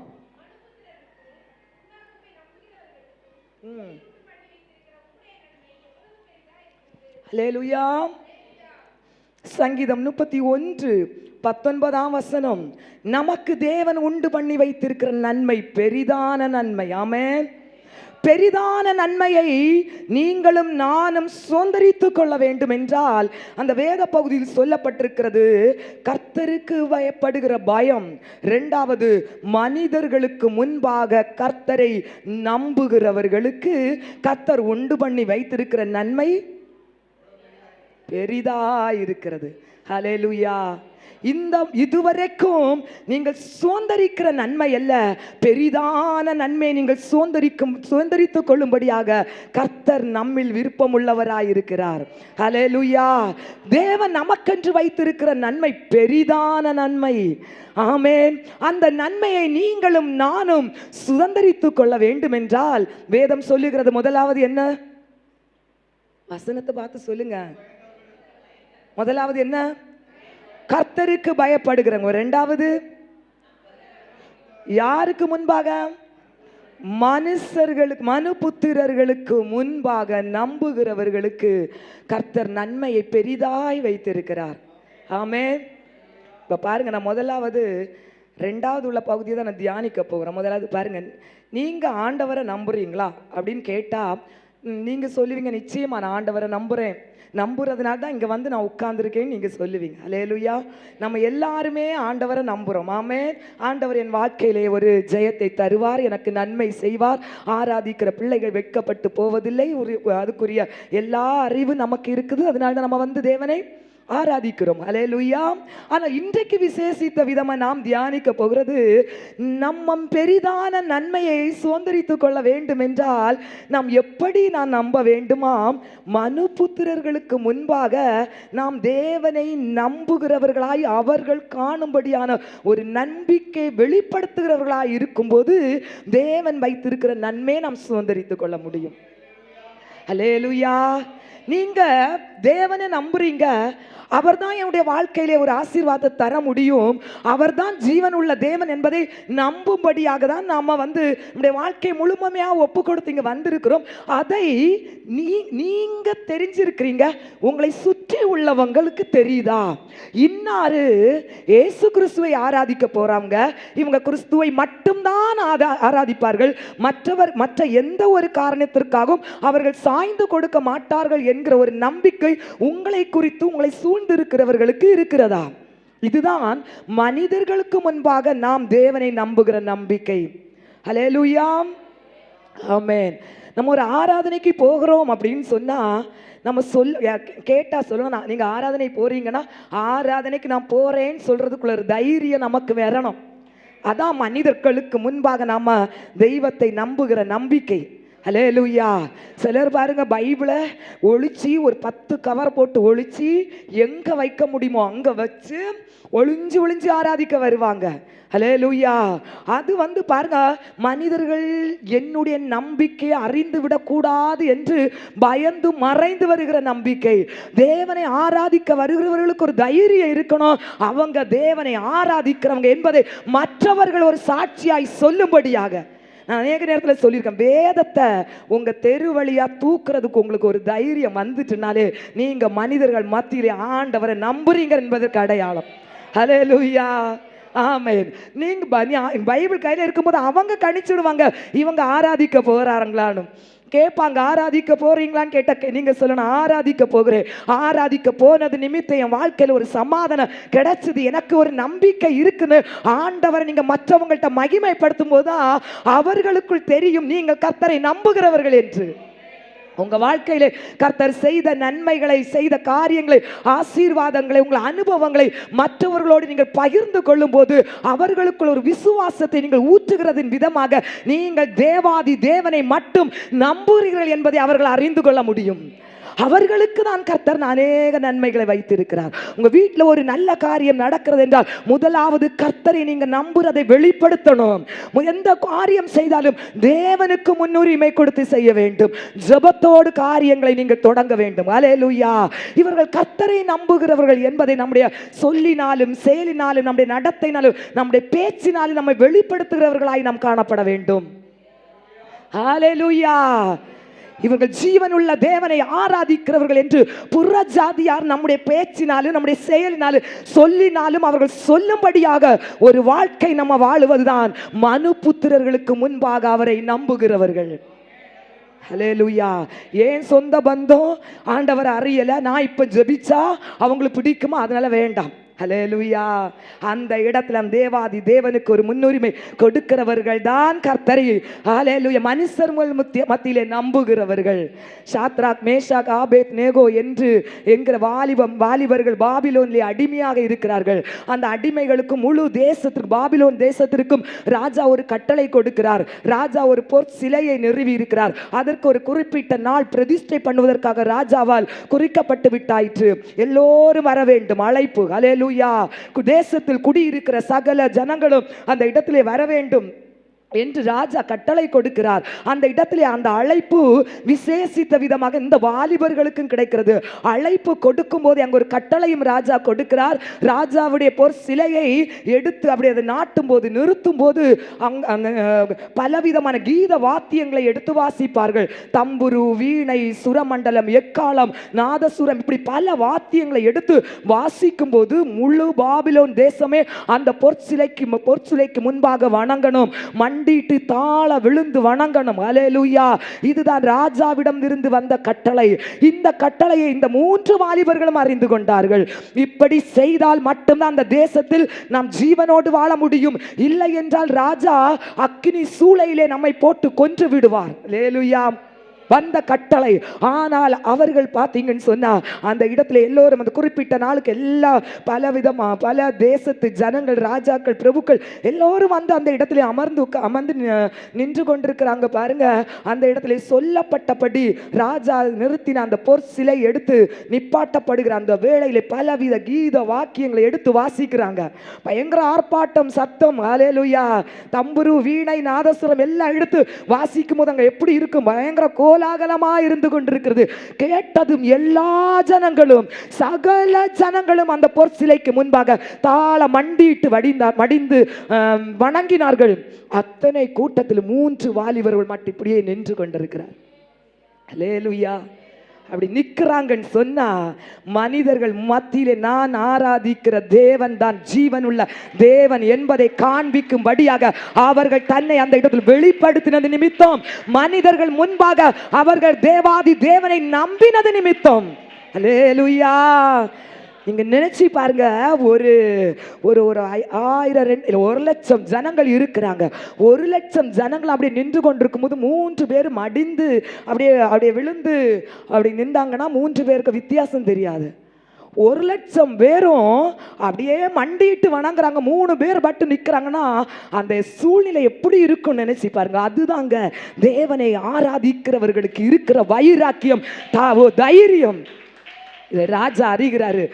ஹல்லேலூயா. சங்கீதம் 31:19 நமக்கு தேவன் உண்டு பண்ணி வைத்திருக்கிற நன்மை பெரிதான நன்மை. ஆமென். பெரிதான நன்மையை நீங்களும் நானும் சுதந்தரித்துக் கொள்ள வேண்டும் என்றால் அந்த வேத பகுதியில் சொல்லப்பட்டிருக்கிறது கர்த்தருக்கு பயப்படுகிற பயம். இரண்டாவது, மனிதர்களுக்கு முன்பாக கர்த்தரை நம்புகிறவர்களுக்கு கர்த்தர் உண்டு பண்ணி வைத்திருக்கிற நன்மை பெரிதாயிருக்கிறது. ஹல்லேலூயா. இதுவரைக்கும் நீங்கள் சுதந்தரிக்கிற நன்மை அல்ல, பெரிதான நன்மை நீங்கள் சுதந்தரித்துக் கொள்ளும்படியாக கர்த்தர் நம்மில் விருப்பம் உள்ளவராயிருக்கிறார். ஹல்லேலூயா. தேவன் நமக்கென்று வைத்திருக்கிற நன்மை பெரிதான நன்மை. ஆமென். அந்த நன்மையை நீங்களும் நானும் சுதந்தரித்துக் கொள்ள வேண்டும் என்றால் வேதம் சொல்லுகிறது. முதலாவது என்ன? வசனத்தை பார்த்து சொல்லுங்க. முதலாவது என்ன? கர்த்தருக்கு பயப்படுகிறவங்க. இரண்டாவது, யாருக்கு முன்பாக? மனுஷர்களுக்கு, மனுபுத்திரர்களுக்கு முன்பாக நம்புகிறவர்களுக்கு கர்த்தர் நன்மையை பெரிதாய் வைத்திருக்கிறார். ஆமென். இப்ப பாருங்க, நான் முதலாவது ரெண்டாவது உள்ள பகுதியை தான் நான் தியானிக்க போகிறேன். முதலாவது பாருங்க, நீங்க ஆண்டவரை நம்புறீங்களா அப்படின்னு கேட்டா நீங்க சொல்லுவீங்க, நிச்சயமா நான் ஆண்டவரை நம்புறேன், நம்புறதுனால தான் இங்கே வந்து நான் உட்கார்ந்துருக்கேன்னு நீங்கள் சொல்லுவீங்க. ஹல்லேலூயா. நம்ம எல்லாருமே ஆண்டவரை நம்புகிறோம். ஆமென். ஆண்டவர் என் வாழ்க்கையிலே ஒரு ஜெயத்தை தருவார், எனக்கு நன்மை செய்வார். ஆராதிக்கிற பிள்ளைகள் வெட்கப்பட்டு போவதில்லை. அதுக்குரிய எல்லா அறிவு நமக்கு இருக்குது. அதனால தான் நம்ம வந்து தேவனை ஆராதிக்கிறோம். ஹல்லேலூயா. ஆனால் இன்றைக்கு விசேஷித்த விதமாக நாம் தியானிக்க போகிறது, நம்ம பெரிதான நன்மையை சுதந்தரித்துக் கொள்ள வேண்டும் என்றால் நாம் எப்படி நான் நம்ப வேண்டுமாம்? மனுபுத்திரர்களுக்கு முன்பாக நாம் தேவனை நம்புகிறவர்களாய் அவர்கள் காணும்படியான ஒரு நம்பிக்கை வெளிப்படுத்துகிறவர்களாய் இருக்கும்போது தேவன் வைத்திருக்கிற நன்மையை நாம் சுதந்தரித்துக் கொள்ள முடியும். ஹல்லேலூயா. நீங்க தேவனை நம்புறீங்க, அவர் தான் என்னுடைய வாழ்க்கையிலே ஒரு ஆசீர்வாதத்தை தர முடியும், அவர் தான் ஜீவன் உள்ள தேவன் என்பதை நம்பும்படியாக தான் நாம வந்து நம்முடைய வாழ்க்கை முழுமையாக ஒப்பு கொடுத்து இங்க வந்திருக்கிறோம். அதை நீங்க தெரிஞ்சிருக்கிறீங்க, உங்களை சுற்றி உள்ளவங்களுக்கு தெரியுதா? இன்னாரு இயேசு கிறிஸ்துவை ஆராதிக்க போறாங்க, இவங்க கிறிஸ்துவை மட்டும்தான் ஆராதிப்பார்கள், மற்ற எந்த ஒரு காரணத்திற்காகவும் அவர்கள் சாய்ந்து கொடுக்க மாட்டார்கள் என்கிற ஒரு நம்பிக்கை உங்களை குறித்து உங்களை சூழ்ந்திருக்கிறவர்களுக்கு இருக்கிறதா? இதுதான் மனிதர்களுக்கு முன்பாக நாம் தேவனை நம்புகிற நம்பிக்கை. ஹல்லேலூயா. ஆமென். நம்ம ஒரு ஆராதனைக்கு போகிறோம் அப்படின்னு சொன்னா நம்ம கேட்டா சொல்லணும், நீங்க ஆராதனை போறீங்கன்னா ஆராதனைக்கு நான் போறேன்னு சொல்றதுக்குள்ள ஒரு தைரியம் நமக்கு வரணும். அதான் மனிதர்களுக்கு முன்பாக நாம தெய்வத்தை நம்புகிற நம்பிக்கை. அல்லேலூயா. சிலர் பாருங்க பைபிளை ஒளிச்சு ஒரு 10 கவர் போட்டு ஒளிச்சு எங்க வைக்க முடியுமோ அங்க வச்சு ஒளிஞ்சு ஒளிஞ்சு ஆராதிக்க வருவாங்க. அல்லேலூயா. அது பாருங்க, மனிதர்கள் என்னுடைய நம்பிக்கையை அறிந்து விடக்கூடாது என்று பயந்து மறைந்து வருகிற நம்பிக்கை. தேவனை ஆராதிக்க வருகிறவர்களுக்கு ஒரு தைரியம் இருக்கணும், அவங்க தேவனை ஆராதிக்கிறவங்க என்பதை மற்றவர்கள் ஒரு சாட்சியாய் சொல்லும்படியாக. நான் அநேக நேரத்தில் சொல்லியிருக்கேன், வேதத்தை உங்க தெரு வழியா தூக்குறதுக்கு உங்களுக்கு ஒரு தைரியம் வந்துட்டுனாலே நீங்க மனிதர்கள் மத்தியிலே ஆண்டவரை நம்புறீங்க என்பதற்கு அடையாளம். அல்லேலூயா. ஆமென். நீங்க பைபிள் கையில இருக்கும்போது அவங்க கணிச்சிடுவாங்க இவங்க ஆராதிக்க போறாங்களான்னு. கேட்பாங்க, ஆராதிக்க போறீங்களான்னு கேட்ட நீங்க சொல்லணும், ஆராதிக்க போகிறேன். ஆராதிக்க போனது நிமித்தம் என் வாழ்க்கையில் ஒரு சமாதானம் கிடைச்சது, எனக்கு ஒரு நம்பிக்கை இருக்குன்னு ஆண்டவரை நீங்க மற்றவங்கள்ட்ட மகிமைப்படுத்தும் போதுதான் அவர்களுக்குள் தெரியும் நீங்கள் கர்த்தரை நம்புகிறவர்கள் என்று. உங்க வாழ்க்கையிலே கர்த்தர் செய்த நன்மைகளை, செய்த காரியங்களை, ஆசீர்வாதங்களை, உங்கள் அனுபவங்களை மற்றவர்களோடு நீங்கள் பகிர்ந்து கொள்ளும் போது அவர்களுக்குள் ஒரு விசுவாசத்தை நீங்கள் ஊற்றுகிறதின் விதமாக நீங்கள் தேவாதி தேவனை மட்டும் நம்புகிறீர்கள் என்பதை அவர்கள் அறிந்து கொள்ள முடியும். அவர்களுக்கு தான் கர்த்தர் அநேக நன்மைகளை வைத்திருக்கிறார். உங்க வீட்டில் ஒரு நல்ல காரியம் நடக்கிறது என்றால் முதலாவது கர்த்தரை நீங்க நம்புறதை வெளிப்படுத்தணும். எந்த காரியம் செய்தாலும் தேவனுக்கு முன்னுரிமை கொடுத்து செய்ய வேண்டும். ஜெபத்தோடு காரியங்களை நீங்க தொடங்க வேண்டும். அல்லேலூயா. இவர்கள் கர்த்தரை நம்புகிறவர்கள் என்பதை நம்முடைய சொல்லினாலும் செயலினாலும் நம்முடைய நடத்தையினாலும் நம்முடைய பேச்சினாலும் நம்மை வெளிப்படுத்துகிறவர்களாய் நாம் காணப்பட வேண்டும். அல்லேலூயா. இவர்கள் ஜீவனுள்ள தேவனை ஆராதிக்கிறவர்கள் என்று புற ஜாதியார் நம்முடைய பேச்சினாலும் நம்முடைய செயலினாலும் சொல்லினாலும் அவர்கள் சொல்லும்படியாக ஒரு வாழ்க்கை நம்ம வாழுவதுதான் மனு புத்திரர்களுக்கு முன்பாக அவரை நம்புகிறவர்கள். ஹல்லேலூயா. ஏன் சொந்த பந்தம் ஆண்டவர் அறியல, நான் இப்ப ஜெபிச்சா அவங்களுக்கு பிடிக்குமா, அதனால வேண்டாம். ஹல்லேலூயா. அந்த இடத்துல தேவாதி தேவனுக்கு ஒரு முன்னுரிமை கொடுக்கிறவர்கள் தான் கர்த்தரை ஹல்லேலூயா மனுஷர்கள் மத்தியிலே நம்புகிறவர்கள். சாத்ராக், மேஷாக், ஆபேத் நேகோ என்று என்கிற வாலிபர்கள் பாபிலோனிலே அடிமையாக இருக்கிறார்கள். அந்த அடிமைகளுக்கு முழு தேசத்திற்கு, பாபிலோன் தேசத்திற்கும் ராஜா ஒரு கட்டளை கொடுக்கிறார். ராஜா ஒரு பொற் சிலையை நிறுவி இருக்கிறார். அதற்கு ஒரு குறிப்பிட்ட நாள் பிரதிஷ்டை பண்ணுவதற்காக ராஜாவால் குறிக்கப்பட்டு விட்டாயிற்று. எல்லோரும் வர வேண்டும், அழைப்பு. ஹல்லேலூயா. தேசத்தில் குடியிருக்கிற சகல ஜனங்களும் அந்த இடத்திலே வர வேண்டும் என்று ராஜா கட்டளை கொடுக்கிறார். அந்த இடத்திலே அந்த அழைப்பு விசேஷித்த விதமாக இந்த வாலிபர்களுக்கும் கிடைக்கிறது. அழைப்பு கொடுக்கும் போது அங்க ஒரு கட்டளையும் ராஜா கொடுக்கிறார். ராஜாவுடைய பொற் சிலையை எடுத்து அப்படி அதை நாட்டும் போது, நிறுத்தும் போது பலவிதமான கீத வாத்தியங்களை எடுத்து வாசிப்பார்கள். தம்புரு, வீணை, சுரமண்டலம், எக்காலம், நாதசுரம், இப்படி பல வாத்தியங்களை எடுத்து வாசிக்கும் போது முழு பாபிலோன் தேசமே அந்த பொற்சிலைக்கு முன்பாக வணங்கணும், மண்டிட்டு தாள விழுந்து வணங்கணும். அல்லேலூயா. இதுதான் ராஜாவிடம் இருந்து வந்த கட்டளை. இந்த கட்டளையை இந்த 3 வாலிபர்களும் அறிந்து கொண்டார்கள். இப்படி செய்தால் மட்டும்தான் அந்த தேசத்தில் நாம் ஜீவனோடு வாழ முடியும். இல்லை என்றால் ராஜா அக்கினி சூளையிலே நம்மை போட்டு கொன்று விடுவார். அல்லேலூயா. வந்த கட்டளை. ஆனால் அவர்கள் பார்த்தீங்கன்னு சொன்னா அந்த இடத்துல எல்லோரும் அந்த குறிப்பிட்ட நாளுக்கு எல்லா பலவிதமா பல தேசத்து ஜனங்கள், ராஜாக்கள், பிரபுக்கள் எல்லோரும் வந்து அந்த இடத்துல அமர்ந்து நின்று கொண்டிருக்கிறாங்க. பாருங்க, அந்த இடத்துல சொல்லப்பட்டபடி ராஜா நிறுத்தின அந்த பொற் சிலை எடுத்து நிப்பாட்டப்படுகிற அந்த வேளையில பலவித கீத வாக்கியங்களை எடுத்து வாசிக்கிறாங்க. பயங்கர ஆர்ப்பாட்டம், சத்தம். ஹல்லேலூயா. தம்புரு, வீணை, நாதசுரம் எல்லாம் எடுத்து வாசிக்கும் போது அங்க எப்படி இருக்கும்? பயங்கர கோலாகலமா இருந்து கொண்டிருக்கிறது. கேட்டதும் எல்லா ஜனங்களும், சகல ஜனங்களும் அந்த பொற் சிலைக்கு முன்பாக தாள மண்டிட்டு மடிந்து வணங்கினார்கள். அத்தனை கூட்டத்தில் 3 வாலிபர்கள் மட்டும் இப்படியே நின்று கொண்டிருக்கிறார். அல்லேலூயா. அப்படி நிற்கிறாங்கன்னு சொன்னா மனிதர்கள் மத்தியிலே நான் ஆராதிக்கிற தேவன் தான் ஜீவனுள்ள தேவன் என்பதை காண்பிக்கும்படியாக அவர்கள் தன்னை அந்த இடத்தில் வெளிப்படுத்தினது நிமித்தம், மனிதர்கள் முன்பாக அவர்கள் தேவாதி தேவனை நம்பினது நிமித்தம். அல்லேலூயா. நீங்க நினைச்சு பாருங்க, ஒரு ஒரு ஒரு 1,000 ஜனங்கள் இருக்கிறாங்க. 1,00,000 ஜனங்கள் அப்படி நின்று கொண்டிருக்கும் போது 3 பேர் மடிந்து அப்படியே விழுந்து அப்படி நின்றாங்கன்னா 3 பேருக்கு வித்தியாசம் தெரியாது. 1,00,000 பேரும் அப்படியே மண்டிட்டு வணங்குறாங்க. 3 பேர் மட்டும் நிற்கிறாங்கன்னா அந்த சூழ்நிலை எப்படி இருக்கும் நினைச்சு பாருங்க. அதுதாங்க தேவனை ஆராதிக்கிறவர்களுக்கு இருக்கிற வைராக்கியம், தைரியம். இதை ராஜா அறிகிறாரு.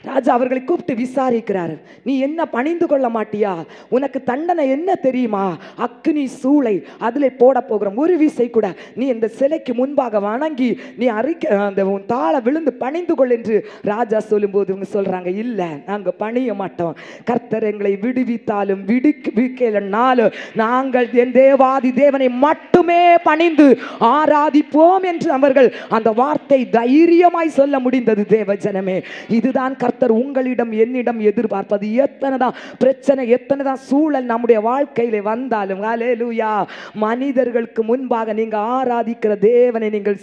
ராஜா அவர்களை கூப்பிட்டு விசாரிக்கிறார். நீ என்ன பணிந்து கொள்ள மாட்டியா? உனக்கு தண்டனை என்ன தெரியுமா? அக்னி சூளை அதில் போட போகிறோம். ஒரு விசை கூட நீ இந்த சிலைக்கு முன்பாக வணங்கி நீ அந்த தாளை விழுந்து பணிந்து கொள் என்று ராஜா சொல்லும்போது இவங்க சொல்றாங்க, இல்லை நாங்கள் பணிய மாட்டோம். கர்த்தர் எங்களை விடுவித்தாலும் விடுவிக்கலனாலும் நாங்கள் என் தேவாதி தேவனை மட்டுமே பணிந்து ஆராதிப்போம் என்று அவர்கள் அந்த வார்த்தை தைரியமாய் சொல்ல முடிந்தது. தேவ ஜனமே, இதுதான் கர்த்தர் உங்களிடம் என்னிடம் எதிர்பார்ப்பது. எத்தனைதான் பிரச்சனை, எத்தனைதான் சூழல் நம்முடைய வாழ்க்கையில வந்தாலும், ஹல்லேலூயா, மனிதர்களுக்கு முன்பாக நீங்க ஆராதிக்கிற தேவனை நீங்கள்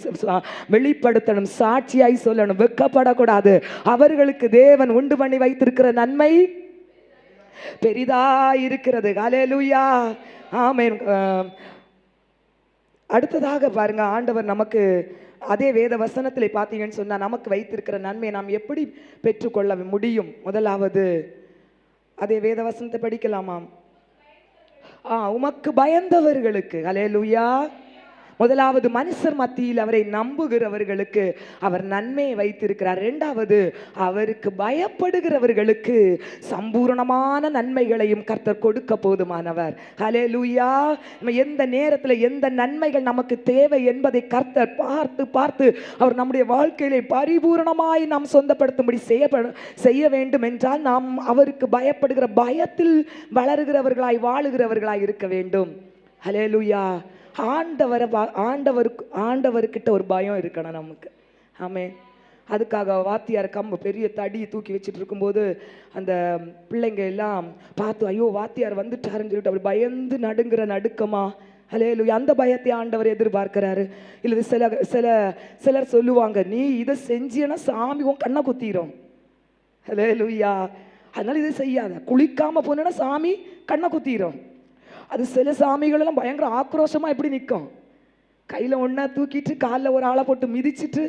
வெளிப்படுத்தணும், சாட்சியாய் சொல்லணும், வெட்கப்படக்கூடாது. அவர்களுக்கு தேவன் உண்டு பண்ணி வைத்திருக்கிற நன்மை பெரிதா இருக்கிறது. ஹல்லேலூயா, ஆமென். அடுத்ததாக பாருங்க, ஆண்டவர் நமக்கு அதே வேத வசனத்தில் பார்த்தீங்கன்னு சொன்னா நமக்கு வைத்திருக்கிற நன்மையை நாம் எப்படி பெற்றுக்கொள்ள முடியும்? முதலாவது அதே வேத வசனத்தை படிக்கலாமாம். உமக்கு பயந்தவர்களுக்கு, ஹல்லேலூயா, முதலாவது மனுஷர் மத்தியில் அவரை நம்புகிறவர்களுக்கு அவர் நன்மையை வைத்திருக்கிறார். இரண்டாவது அவருக்கு பயப்படுகிறவர்களுக்கு சம்பூர்ணமான நன்மைகளையும் கர்த்தர் கொடுக்க போதுமானவர். ஹல்லேலூயா. எந்த நேரத்தில் எந்த நன்மைகள் நமக்கு தேவை என்பதை கர்த்தர் பார்த்து பார்த்து அவர் நம்முடைய வாழ்க்கையிலே பரிபூர்ணமாய் நாம் சொந்தப்படுத்தும்படி செய்ய வேண்டும் என்றால் நாம் அவருக்கு பயப்படுகிற பயத்தில் வளருகிறவர்களாய் வாழுகிறவர்களாய் இருக்க வேண்டும். ஹல்லேலூயா. ஆண்டவர்கிட்ட ஒரு பயம் இருக்கணும் நமக்கு. ஆமென். அதுக்காக வாத்தியார் பெரிய தடியை தூக்கி வச்சுட்டு இருக்கும்போது அந்த பிள்ளைங்க எல்லாம் பார்த்து ஐயோ வாத்தியார் வந்துட்டாருன்னு சொல்லிட்டு அப்படி பயந்து நடுங்கிற நடுக்கமா. ஹல்லேலூயா. அந்த பயத்தை ஆண்டவர் எதிர்பார்க்கிறாரு. இல்லை சிலர் சொல்லுவாங்க, நீ இதை செஞ்சியன்னா சாமி உன் கண்ணை குத்திரும். ஹல்லேலூயா. அதனால இதை செய்யாத. குளிக்காம போனா சாமி கண்ணை குத்திரும். அது சில சாமிகள் எல்லாம் பயங்கர ஆக்ரோஷமா எப்படி நிற்கும், கையில ஒன்னா தூக்கிட்டு காலில் ஒரு ஆளை போட்டு மிதிச்சிட்டு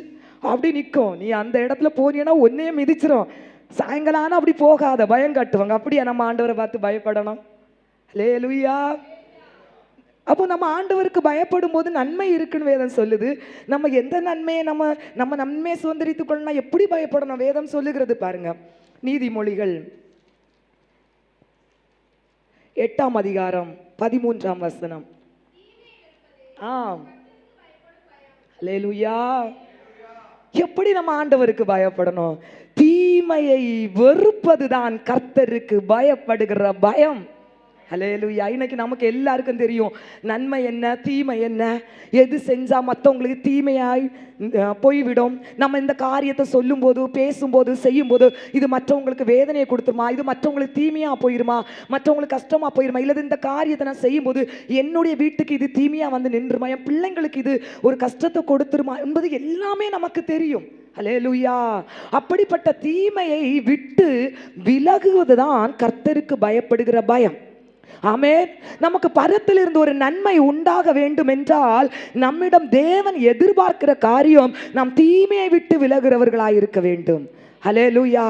அப்படி நிற்கும். நீ அந்த இடத்துல போனீங்கன்னா ஒன்னே மிதிச்சிரும். சாயங்காலம் ஆனா அப்படி போகாத, பயம் காட்டுவாங்க. அப்படியா நம்ம ஆண்டவரை பார்த்து பயப்படணும்? ஹல்லேலூயா. அப்போ நம்ம ஆண்டவருக்கு பயப்படும் போது நன்மை இருக்குன்னு வேதம் சொல்லுது. நம்ம எந்த நன்மையை நம்ம நன்மையை சுதந்திரித்துக் கொள்ளணும், எப்படி பயப்படணும் வேதம் சொல்லுகிறது பாருங்க. நீதிமொழிகள் 8ஆம் அதிகாரம் 13ஆம் வசனம். ஹல்லேலூயா. எப்படி நம்ம ஆண்டவருக்கு பயப்படணும்? தீமையை வெறுப்பதுதான் கர்த்தருக்கு பயப்படுகிற பயம். ஹல்லேலூயா. இன்னைக்கு நமக்கு எல்லாருக்கும் தெரியும் நன்மை என்ன தீமை என்ன. எது செஞ்சா மற்றவங்களுக்கு தீமையாய் போய்விடும். நம்ம இந்த காரியத்தை சொல்லும் போது பேசும்போது செய்யும் போது இது மற்றவங்களுக்கு வேதனையை கொடுத்துருமா, இது மற்றவங்களுக்கு தீமையா போயிருமா, மற்றவங்களுக்கு கஷ்டமா போயிருமா, இல்லை இந்த காரியத்தை நான் செய்யும் போது என்னுடைய வீட்டுக்கு இது தீமையா வந்து நின்றுமா, என் பிள்ளைங்களுக்கு இது ஒரு கஷ்டத்தை கொடுத்துருமா என்பது எல்லாமே நமக்கு தெரியும். ஹல்லேலூயா. அப்படிப்பட்ட தீமையை விட்டு விலகுவதுதான் கர்த்தருக்கு பயப்படுகிற பயம். ஆமென். நமக்கு பரத்திலிருந்து ஒரு நன்மை உண்டாக வேண்டும் என்றால் நம்மிடம் தேவன் எதிர்பார்க்கிற காரியம் நாம் தீமையை விட்டு விலகுறவர்களாய் இருக்க வேண்டும். ஹல்லேலூயா.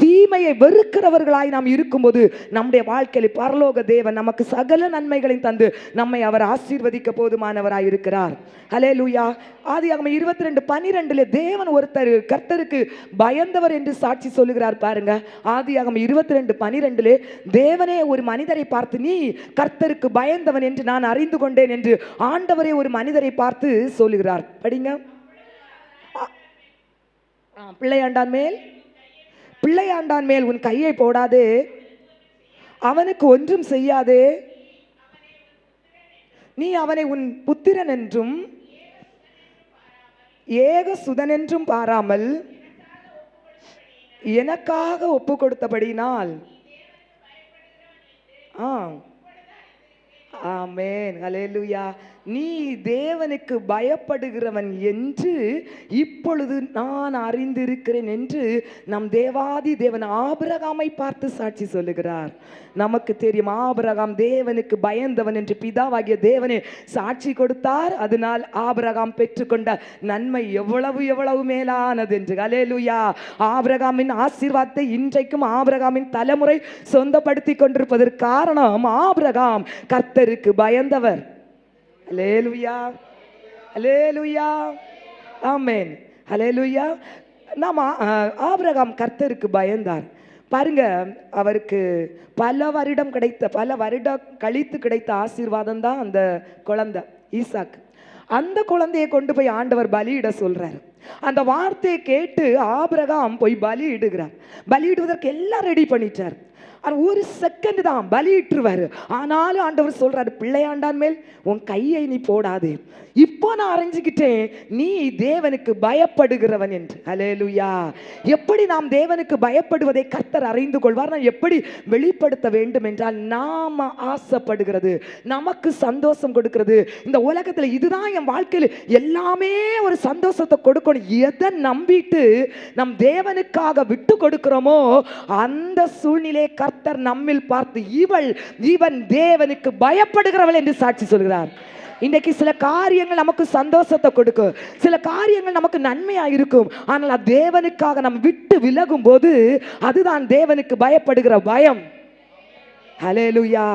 தீமையை வெறுக்கிறவர்களாய் நாம் இருக்கும்போது நம்முடைய வாழ்க்கையில் பரலோக தேவன் நமக்கு சகல நன்மைகளையும் தந்து நம்மை அவர் ஆசீர்வதிக்க போதுமானவராய் இருக்கிறார். ஹல்லேலூயா. ஆதியாகமம் 22:12 தேவன் ஒருத்தர் கர்த்தருக்கு பயந்தவர் என்று சாட்சி சொல்லுகிறார் பாருங்க. ஆதியாகமம் 22:12 தேவனே ஒரு மனிதரை பார்த்து நீ கர்த்தருக்கு பயந்தவன் என்று நான் அறிந்து கொண்டேன் என்று ஆண்டவரே ஒரு மனிதரை பார்த்து சொல்லுகிறார். படிங்க. பிள்ளையாண்டான் மேல் உன் கையை போடாதே, அவனுக்கு ஒன்றும் செய்யாதே, நீ அவனை உன் புத்திரன் என்றும் ஏக சுதன் என்றும் பாராமல் எனக்காக ஒப்பு கொடுத்தபடினால். ஆமென். ஹல்லேலூயா. நீ தேவனுக்கு பயப்படுகிறவன் என்று இப்பொழுது நான் அறிந்திருக்கிறேன் என்று நம் தேவாதி தேவன் ஆபிரகாமை பார்த்து சாட்சி சொல்லுகிறார். நமக்கு தெரியும், ஆபிரகாம் தேவனுக்கு பயந்தவன் என்று பிதாவாகிய தேவனே சாட்சி கொடுத்தார். அதனால் ஆபிரகாம் பெற்றுக்கொண்ட நன்மை எவ்வளவு எவ்வளவு மேலானது என்று. அல்லேலூயா. ஆபிரகாமின் ஆசீர்வாதத்தை இன்றைக்கும் ஆபிரகாமின் தலைமுறை சொந்தப்படுத்தி கொண்டிருப்பதற்கு காரணம் ஆபிரகாம் கர்த்தருக்கு பயந்தவர். அல்லேலூயா, அல்லேலூயா, ஆமென், அல்லேலூயா. நாம் ஆபிரகாம் கர்த்தருக்கு பயந்தார். பாருங்க, அவருக்கு பல வருடம் கழித்து கிடைத்த ஆசீர்வாதம் தான் அந்த குழந்தை ஈசாக்கு. அந்த குழந்தையை கொண்டு போய் ஆண்டவர் பலியிட சொல்றாரு. அந்த வார்த்தையை கேட்டு ஆபிரகாம் போய் பலியிடுகிறார். பலியிடுவதற்கு எல்லாம் ரெடி பண்ணிட்டார். ஒரு செகண்ட் தான் பலியிட்டுருவாரு. ஆனாலும் ஆண்டவர் சொல்றாரு, பிள்ளையாண்டான் மேல் உன் கையை நீ போடாதே, இப்போ நான் அறிஞ்சுக்கிட்டேன் நீ தேவனுக்கு பயப்படுகிறவன் என்று. அல்லேலூயா. எப்படி நாம் தேவனுக்கு பயப்படுவதை கர்த்தர் அறிந்து கொள்வார். நான் எப்படி வெளிப்படுத்த வேண்டும் என்றால், நாம ஆசைப்படுகிறது, நமக்கு சந்தோஷம் கொடுக்கிறது, இந்த உலகத்தில் இதுதான் என் வாழ்க்கையில் எல்லாமே ஒரு சந்தோஷத்தை கொடுக்கணும், எதை நம்பிட்டு நம் தேவனுக்காக விட்டு கொடுக்கிறோமோ அந்த சூழ்நிலை கர்த்தர் நம்மில் பார்த்து இவன் தேவனுக்கு பயப்படுகிறவள் என்று சாட்சி சொல்கிறார். இன்றைக்கு சில காரியங்கள் நமக்கு சந்தோஷத்தை கொடுக்கும், சில காரியங்கள் நமக்கு நன்மையா இருக்கும். ஆனால் தேவனுக்காக நம்ம விட்டு விலகும் போது அதுதான் தேவனுக்கு பயப்படுகிற பயம். ஹல்லேலூயா.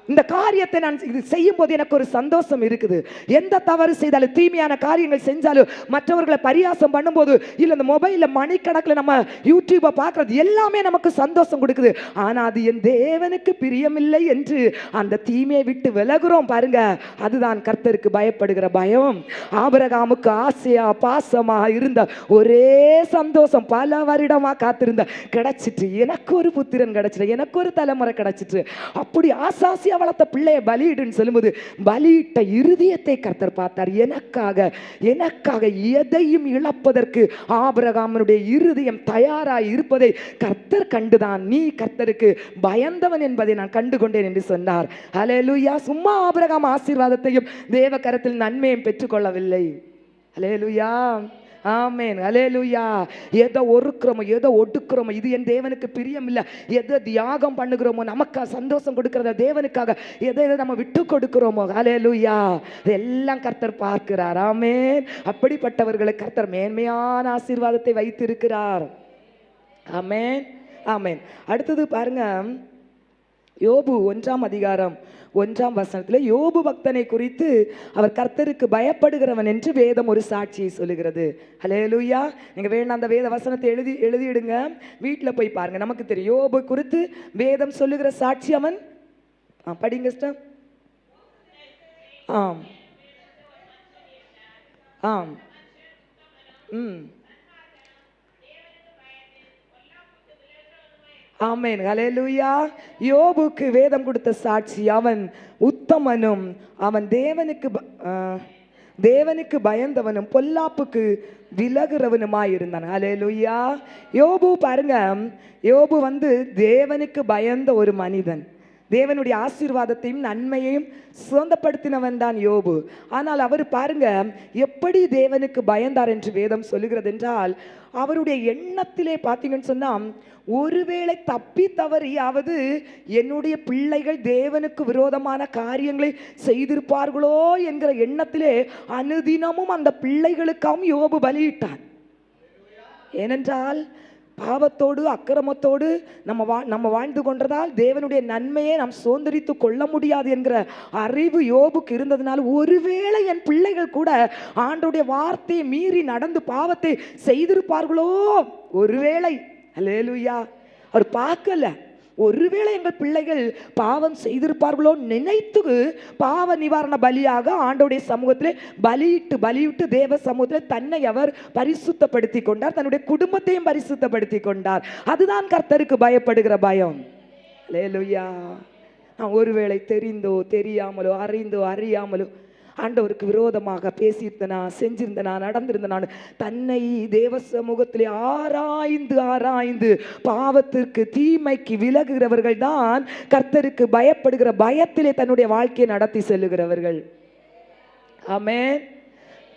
இந்த காரியத்தை நான் இது செய்யும் போது எனக்கு ஒரு சந்தோஷம் இருக்குது. எந்த தவறு செய்தாலும், தீமையான காரியங்கள் செஞ்சாலும், மற்றவர்களை பரியாசம் பண்ணும்போது, இல்லை இந்த மொபைலில் மணிக்கணக்கில் நம்ம யூடியூப்பை பார்க்கறது எல்லாமே நமக்கு சந்தோஷம் கொடுக்குது. ஆனால் அது என் தேவனுக்கு பிரியமில்லை என்று அந்த தீமையை விட்டு விலகுறோம் பாருங்க, அதுதான் கர்த்தருக்கு பயப்படுகிற பயம். ஆபிரகாமுக்கு ஆசையா பாசமா இருந்த ஒரே சந்தோஷம், பல வருடமா காத்திருந்த கிடைச்சிட்டு, எனக்கு ஒரு புத்திரன் கிடைச்சிட்டு, எனக்கு ஒரு தலைமுறை கிடைச்சிட்டு, அப்படி ஆசாசியா வளர்த்த பிள்ளைய பலியிடுன்னு சொல்லும்போது பலியிட்ட இருதயத்தை கர்த்தர் பார்த்தார். எனக்காக எதையும் இழப்பதற்கு ஆபிரகாமனுடைய இருதயம் தயாராய் இருப்பதை கர்த்தர் கண்டுதான் நீ கர்த்தருக்கு பயந்தவன் என்பதை நான் கண்டுகொண்டேன் என்று சொன்னார். அல்லேலூயா. சும்மா ஆபிரகாம் ஆசீர்வாதத்தையும் தேவ கரத்தில் நன்மையும் பெற்றுக்கொள்ளவில்லை. அல்லேலூயா, ஆமென், அல்லேலூயா. எதை ஒருக்கிறோமோ, எதை ஒடுக்கிறோமோ, இது என் தேவனுக்கு பிரியம் இல்லை, எதை தியாகம் பண்ணுகிறோமோ, நமக்கு சந்தோஷம் கொடுக்கிறத தேவனுக்காக எதை நம்ம விட்டு கொடுக்கிறோமோ, அல்லேலூயா, இதெல்லாம் கர்த்தர் பார்க்கிறார். ஆமென். அப்படிப்பட்டவர்களை கர்த்தர் மேன்மையான ஆசீர்வாதத்தை வைத்திருக்கிறார். ஆமென், ஆமென். அடுத்தது பாருங்க, யோபு 1ஆம் அதிகாரம் 1ஆம் வசனத்தில் யோபு பக்தனை குறித்து அவர் கர்த்தருக்கு பயப்படுகிறவன் என்று வேதம் ஒரு சாட்சியை சொல்லுகிறது. ஹல்லேலூயா. நீங்கள் வேணா அந்த வேத வசனத்தை எழுதிடுங்க, வீட்டில் போய் பாருங்க, நமக்கு தெரியும் யோபு குறித்து வேதம் சொல்லுகிற சாட்சி. அவன் படிங்க சிஸ்டர். ஆம், ஆம், ஆமென், ஹல்லேலூயா. யோபுக்கு வேதம் கொடுத்த சாட்சி, அவன் உத்தமனும் அவன் தேவனுக்கு பயந்தவனும் பொல்லாப்புக்கு விலகுறவனுமாய் இருந்தான். ஹல்லேலூயா. யோபு பாருங்க, யோபு தேவனுக்கு பயந்த ஒரு மனிதன், தேவனுடைய ஆசீர்வாதத்தையும் நன்மையையும் சொந்தப்படுத்தினவன் தான் யோபு. ஆனால் அவர் பாருங்க எப்படி தேவனுக்கு பயந்தார் என்று வேதம் சொல்லுகிறது என்றால், அவருடைய எண்ணத்திலே பார்த்தீங்கன்னு சொன்னா, ஒருவேளை தப்பி தவறியாவது என்னுடைய பிள்ளைகள் தேவனுக்கு விரோதமான காரியங்களை செய்திருப்பார்களோ என்கிற எண்ணத்திலே அனுதினமும் அந்த பிள்ளைகளுக்காகவும் யோபு பலியிட்டான். ஏனென்றால் பாவத்தோடு அக்கிரமத்தோடு நம்ம வாழ்ந்து கொண்டதால் தேவனுடைய நன்மையை நாம் சுதந்திரித்து கொள்ள முடியாது என்கிற அறிவு யோபுக்கு இருந்ததுனால, ஒருவேளை என் பிள்ளைகள் கூட ஆண்டவருடைய வார்த்தையை மீறி நடந்து பாவத்தை செய்திருப்பார்களோ, ஒருவேளை, அல்லேலூயா, அவர் பார்க்கல, ஒருவேளை எங்கள் பிள்ளைகள் பாவம் செய்திருப்பார்களோ நினைத்து பாவ நிவாரண பலியாக ஆண்டவருடைய சமூகத்திலே பலியிட்டு தேவ சமூகத்தில் தன்னை அவர் பரிசுத்தப்படுத்தி கொண்டார், தன்னுடைய குடும்பத்தையும் பரிசுத்தப்படுத்தி கொண்டார். அதுதான் கர்த்தருக்கு பயப்படுகிற பயம். அல்லேலூயா. நான் ஒருவேளை தெரிந்தோ தெரியாமலோ அறிந்தோ அறியாமலோ ஆண்டவருக்கு விரோதமாக பேசியிருந்தனா, செஞ்சிருந்தனா, நடந்திருந்தனான்னு தன்னை தேவ சமூகத்திலே ஆராய்ந்து பாவத்திற்கு தீமைக்கு விலகுகிறவர்கள் தான் கர்த்தருக்கு பயப்படுகிற பயத்திலே தன்னுடைய வாழ்க்கையை நடத்தி செல்லுகிறவர்கள். ஆமென்.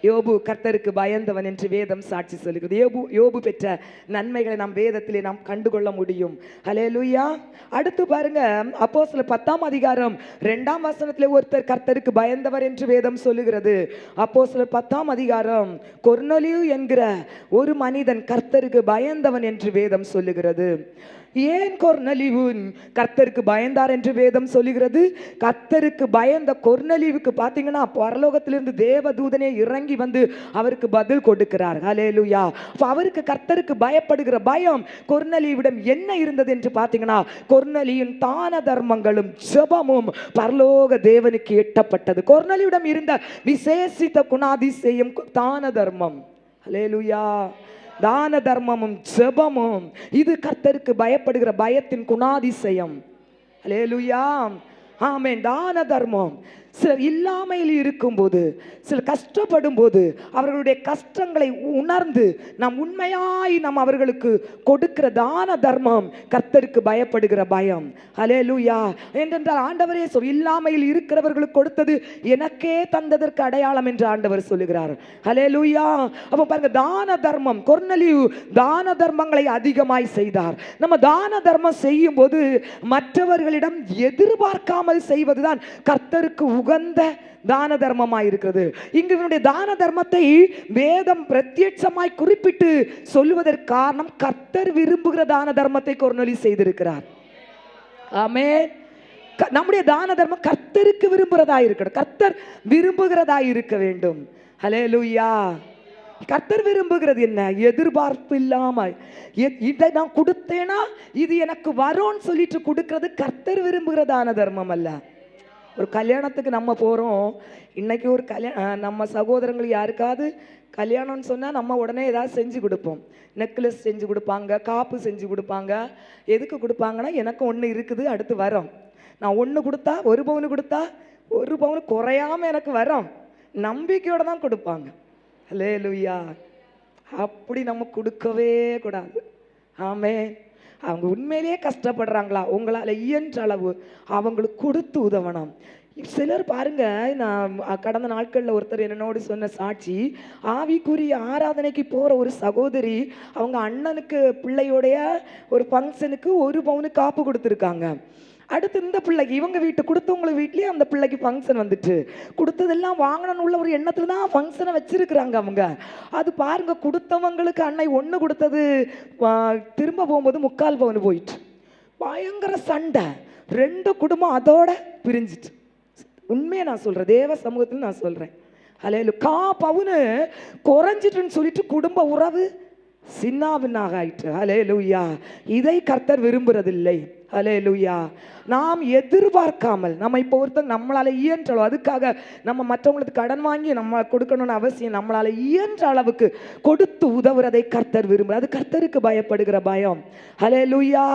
யோபு கர்த்தருக்கு பயந்தவன் என்று வேதம் சாட்சி சொல்லுகிறது. யோபு பெற்ற நன்மைகளை நாம் வேதத்திலே நாம் கண்டுகொள்ள முடியும். ஹல்லேலூயா. அடுத்து பாருங்க, அப்போஸ்தலர் 10ஆம் அதிகாரம் 2ஆம் வசனத்திலே ஒருத்தர் கர்த்தருக்கு பயந்தவர் என்று வேதம் சொல்லுகிறது. அப்போஸ்தலர் 10ஆம் அதிகாரம் கொர்நேலியு என்கிற ஒரு மனிதன் கர்த்தருக்கு பயந்தவன் என்று வேதம் சொல்லுகிறது. ஏன் கொர்நேலியு கர்த்தருக்கு பயந்தார் என்று வேதம் சொல்லுகிறது? கர்த்தருக்கு பயந்த கொர்நேலியுவுக்கு பார்த்தீங்கன்னா பரலோகத்திலிருந்து தேவதூதனே இறங்கி வந்து அவருக்கு பதில் கொடுக்கிறார். ஹல்லேலூயா. அவருக்கு கர்த்தருக்கு பயப்படுகிற பயம் கொர்நேலியுவிடம் என்ன இருந்தது என்று பார்த்தீங்கன்னா, கொர்நேலியின் தான தர்மங்களும் ஜெபமும் பரலோக தேவனுக்கு எட்டப்பட்டது. கொர்நேலியுவிடம் இருந்த விசேஷித்த குணாதிசயம் தான தர்மம். ஹல்லேலூயா. தான தர்மமும் ஜெபமும் இது கர்த்தருக்கு பயப்படுகிற பயத்தின் குணாதிசயம். ஹல்லேலூயா. ஆமென். தான தர்மம். சிலர் இல்லாமையில் இருக்கும்போது, சிலர் கஷ்டப்படும் போது அவர்களுடைய கஷ்டங்களை உணர்ந்து நாம் உண்மையாய் நாம் அவர்களுக்கு கொடுக்கிற தான தர்மம் கர்த்தருக்கு பயப்படுகிற பயம். ஹல்லேலூயா. என்றால் ஆண்டவரே இல்லாமையில் இருக்கிறவர்களுக்கு கொடுத்தது எனக்கே தந்ததற்கு அடையாளம் என்று ஆண்டவர் சொல்லுகிறார். ஹல்லேலூயா. அப்ப பாருங்க, தான தர்மம். கொர்நேலியு தான தர்மங்களை அதிகமாய் செய்தார். நம்ம தான தர்மம் செய்யும் போது மற்றவர்களிடம் எதிர்பார்க்காமல் செய்வதுதான் கர்த்தருக்கு உகந்த தான தர்மமாய் இருக்கிறது. இங்கு இவனுடைய தான தர்மத்தை வேதம் பிரத்யட்சமாய் குறிப்பிட்டு சொல்லுவதற்கு காரணம், கர்த்தர் விரும்புகிற தான தர்மத்தை கொர்நேலியு செய்திருக்கிறார். ஆமென். நம்முடைய தான தர்மம் கர்த்தருக்கு விரும்புகிறதாய் இருக்கணும். கர்த்தர் விரும்புகிறதாய் இருக்க வேண்டும். ஹல்லேலூயா. கர்த்தர் விரும்புகிறது என்ன? எதிர்பார்ப்பு இல்லாம இதை நான் கொடுத்தேனா இது எனக்கு வரும்னு சொல்லிட்டு கொடுக்கிறது கர்த்தர் விரும்புகிற தான தர்மம் அல்ல. ஒரு கல்யாணத்துக்கு நம்ம போகிறோம். இன்னைக்கு ஒரு நம்ம சகோதரங்கள் யாருக்காவது கல்யாணம்னு சொன்னால் நம்ம உடனே ஏதாவது செஞ்சு கொடுப்போம். நெக்லஸ் செஞ்சு கொடுப்பாங்க, காப்பு செஞ்சு கொடுப்பாங்க. எதுக்கு கொடுப்பாங்கன்னா, எனக்கு ஒன்று இருக்குது அடுத்து வரோம், நான் ஒன்று கொடுத்தா 1 பவுன் கொடுத்தா 1 பவுன் குறையாமல் எனக்கு வரோம் நம்பிக்கையோடு தான் கொடுப்பாங்க. ஹல்லேலூயா. அப்படி நம்ம கொடுக்கவே கூடாது. ஆமென். அவங்க உண்மையிலேயே கஷ்டப்படுறாங்களா, உங்களால் இயன்ற அளவு அவங்களுக்கு கொடுத்து உதவணும். சிலர் பாருங்க, நான் கடந்த நாட்களில் ஒருத்தர் என்னோடு சொன்ன சாட்சி, ஆவிக்குரிய ஆராதனைக்கு போகிற ஒரு சகோதரி அவங்க அண்ணனுக்கு பிள்ளையோடைய ஒரு ஃபங்க்ஷனுக்கு 1 பவுன் காப்பு கொடுத்துருக்காங்க. அடுத்து இந்த பிள்ளைக்கு இவங்க வீட்டு கொடுத்தவங்களுக்கு வீட்லேயே அந்த பிள்ளைக்கு ஃபங்க்ஷன் வந்துட்டு கொடுத்ததெல்லாம் வாங்கணும்னு உள்ள ஒரு எண்ணத்தில் தான் ஃபங்க்ஷனை வச்சிருக்கிறாங்க அவங்க. அது பாருங்க, கொடுத்தவங்களுக்கு அன்னை 1 கொடுத்தது திரும்ப போகும்போது 3/4 பவுன் போயிட்டு பயங்கர சண்டை. 2 குடும்பம் அதோட பிரிஞ்சிட்டு. உண்மையை நான் சொல்கிறேன், தேவ சமூகத்தில் நான் சொல்கிறேன். ஹல்லேலூயா. 1/4 பவுன் குறைஞ்சிட்டுன்னு சொல்லிட்டு குடும்ப உறவு சின்னாபின்னாக ஆயிட்டு. ஹல்லேலூயா. இதை கர்த்தர் விரும்புறதில்லை. ஹல்லேலூயா. நாம் எதிர்பார்க்காமல், நம்ம இப்போ ஒருத்தர் நம்மளால் இயன்ற அளவு, அதுக்காக நம்ம மற்றவங்களுக்கு கடன் வாங்கி நம்ம கொடுக்கணும்னு அவசியம், நம்மளால் இயன்ற அளவுக்கு கொடுத்து உதவுறதை கர்த்தர் விரும்புகிறார். அது கர்த்தருக்கு பயப்படுகிற பயம். ஹல்லேலூயா.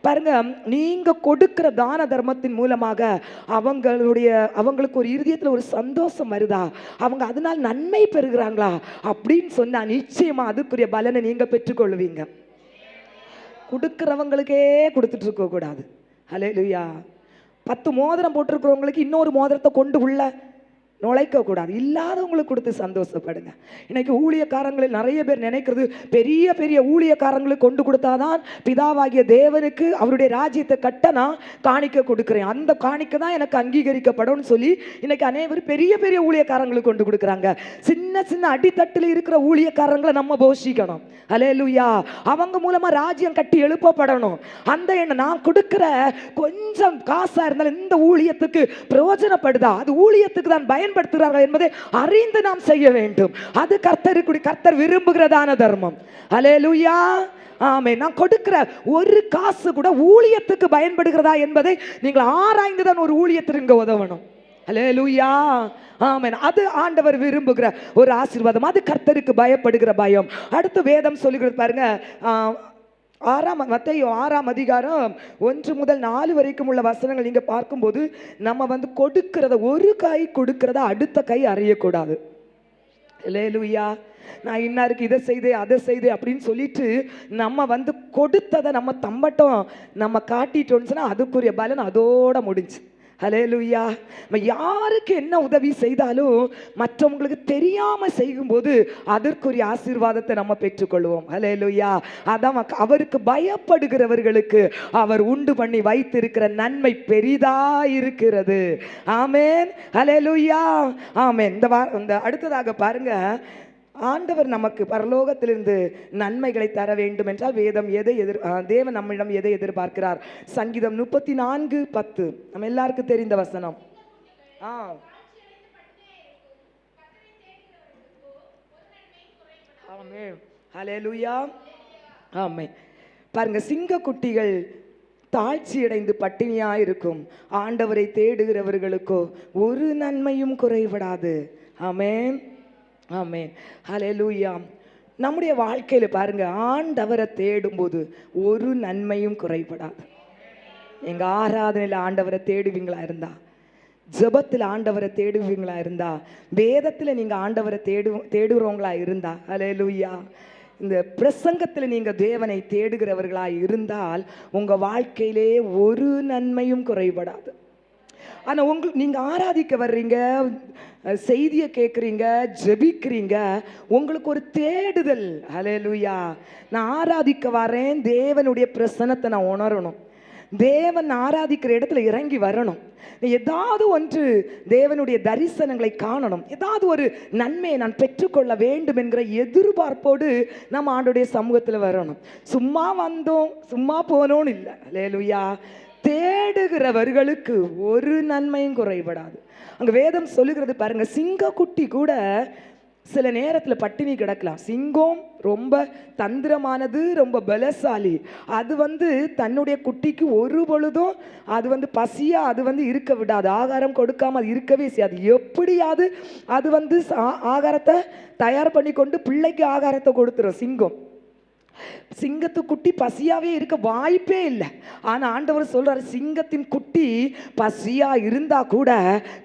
பாருங்க, நீங்க கொடுக்கிற தான தர்மத்தின் மூலமாக அவங்களுக்கு ஒரு இருதயத்தில் ஒரு சந்தோஷம் வருதா, அவங்க அதனால் நன்மை பெறுகிறாங்களா அப்படின்னு சொன்னா நிச்சயமா அதுக்குரிய பலனை நீங்க பெற்றுக்கொள்வீங்க. கொடுக்கிறவங்களுக்கே கொடுத்துட்டு இருக்க கூடாது. ஹல்லேலூயா. 10 மோதிரம் போட்டிருக்கிறவங்களுக்கு இன்னொரு மோதிரத்தை கொண்டு உள்ள நுழைக்க கூடாது. இல்லாதவங்களுக்கு கொடுத்து சந்தோஷப்படுங்க. இன்னைக்கு ஊழியக்காரங்களில் நிறைய பேர் நினைக்கிறது, பெரிய பெரிய ஊழியக்காரங்களுக்கு கொண்டு கொடுத்தாதான் பிதாவாகிய தேவனுக்கு அவருடைய ராஜ்யத்தை கட்ட நான் காணிக்க கொடுக்குறேன், அந்த காணிக்க தான் எனக்கு அங்கீகரிக்கப்படும் சொல்லி இன்னைக்கு அனைவரும் பெரிய பெரிய ஊழியக்காரங்களுக்கு கொண்டு கொடுக்குறாங்க. சின்ன சின்ன அடித்தட்டில் இருக்கிற ஊழியக்காரங்களை நம்ம போஷிக்கணும். ஹல்லேலூயா. அவங்க மூலமா ராஜ்யம் கட்டி எழுப்பப்படணும். அந்த எண்ணம், நான் கொடுக்கிற கொஞ்சம் காசா இருந்தாலும் இந்த ஊழியத்துக்கு பிரயோஜனப்படுதா, அது ஊழியத்துக்கு தான் பயன்படுத்துகிறார்கள் என்பதை அறிந்து நாம் செய்ய வேண்டும். அது கர்த்தர் விரும்புகிறதான தர்மம். ஹல்லேலூயா. ஆமென். நான் கொடுக்கிற ஒரு காசு கூட ஊழியத்துக்கு பயன்படுகிறதா என்பதை நீங்கள் ஆராய்ந்து தான் ஒரு ஊழியத்திற்கு உதவணும். ஹல்லேலூயா. ஆமென். அது ஆண்டவர் விரும்புகிற ஒரு ஆசீர்வாதம். அது கர்த்தருக்கு பயப்படுகிற பயம். அடுத்து வேதம் சொல்லுகிறது பாருங்க, மத்தேயு 6ஆம் அதிகாரம் 1 முதல் 4 வரைக்கும் உள்ள வசனங்கள் நீங்க பார்க்கும்போது, நம்ம கொடுக்கிறத, ஒரு கை கொடுக்கிறத அடுத்த கை அறியக்கூடாது. ஹல்லேலூயா. நான் இன்னாருக்கு இதை செய்தே அதை செய்தே அப்படின்னு சொல்லிட்டு நம்ம கொடுத்ததை நம்ம தம்பட்டம் நம்ம காட்டிட்டோம்னு சொன்னா அதுக்குரிய பலன் அதோட முடிஞ்சு. ஹல்லேலூயா. யாருக்கு என்ன உதவி செய்தாலும் மற்றவங்களுக்கு தெரியாம செய்யும்போது அதற்குரிய ஆசீர்வாதத்தை நம்ம பெற்றுக்கொள்வோம். ஹல்லேலூயா. அதான் அவருக்கு பயப்படுகிறவர்களுக்கு அவர் உண்டு பண்ணி வைத்திருக்கிற நன்மை பெரிதா இருக்கிறது. ஆமென். ஹல்லேலூயா. ஆமென். இந்த அடுத்ததாக பாருங்க, ஆண்டவர் நமக்கு பரலோகத்திலிருந்து நன்மைகளை தர வேண்டும் என்றால் வேதம் எதை தேவன் நம்மிடம் எதை எதிர்பார்க்கிறார்? சங்கீதம் 34:10 நம்ம எல்லாருக்கும் தெரிந்த வசனம். ஆமென். ஹல்லேலூயா. ஆமென். பாருங்க, சிங்க குட்டிகள் தாழ்ச்சி அடைந்து பட்டினியா இருக்கும், ஆண்டவரை தேடுகிறவர்களுக்கோ ஒரு நன்மையும் குறைபடாது. ஆமென். ஆமென். ஹல்லேலூயா. நம்முடைய வாழ்க்கையில பாருங்க, ஆண்டவரை தேடும்போது ஒரு நன்மையும் குறைபடாது. எங்க ஆராதனையில் ஆண்டவரை தேடுவீங்களா இருந்தா, ஜெபத்தில் ஆண்டவரை தேடுவீங்களா இருந்தா, வேதத்தில் நீங்க ஆண்டவரை தேடுறவங்களா இருந்தா, ஹல்லேலூயா, இந்த பிரசங்கத்தில் நீங்க தேவனை தேடுகிறவர்களா இருந்தால் உங்க வாழ்க்கையிலே ஒரு நன்மையும் குறைபடாது. ஆனா நீங்க ஆராதிக்க வர்றீங்க, செய்தியை கேட்குறீங்க, ஜெபிக்கிறீங்க, உங்களுக்கு ஒரு தேடுதல். ஹல்லேலூயா. நான் ஆராதிக்க வரேன், தேவனுடைய பிரசன்னத்தை நான் உணரணும், தேவன் ஆராதிக்கிற இடத்துல இறங்கி வரணும், ஏதாவது ஒன்று தேவனுடைய தரிசனங்களை காணணும், ஏதாவது ஒரு நன்மையை நான் பெற்றுக்கொள்ள வேண்டும் என்கிற எதிர்பார்ப்போடு நம்ம ஆண்டோடைய சமூகத்தில் வரணும். சும்மா வந்தோம் சும்மா போனோன்னு இல்லை. ஹல்லேலூயா. தேடுகிறவர்களுக்கு ஒரு நன்மையும் குறைபடாது. அங்க வேதம் சொல்லுகிறது பாருங்க, சிங்க குட்டி கூட சில நேரத்தில் பட்டினி கிடக்கலாம். சிங்கம் ரொம்ப தந்திரமானது, ரொம்ப பலசாலி. அது தன்னுடைய குட்டிக்கு ஒரு பொழுதும் அது பசியா அது இருக்க விடாது, ஆகாரம் கொடுக்காம அது இருக்கவே செய்யாது. எப்படியாவது அது ஆகாரத்தை தயார் பண்ணி கொண்டு பிள்ளைக்கு ஆகாரத்தை கொடுத்துரும். சிங்கத்து குட்டி பசியாவே இருக்க வாய்ப்பே இல்லை. ஆனா ஆண்டவர் சொல்றாரு, சிங்கத்தின் குட்டி பசியா இருந்தா கூட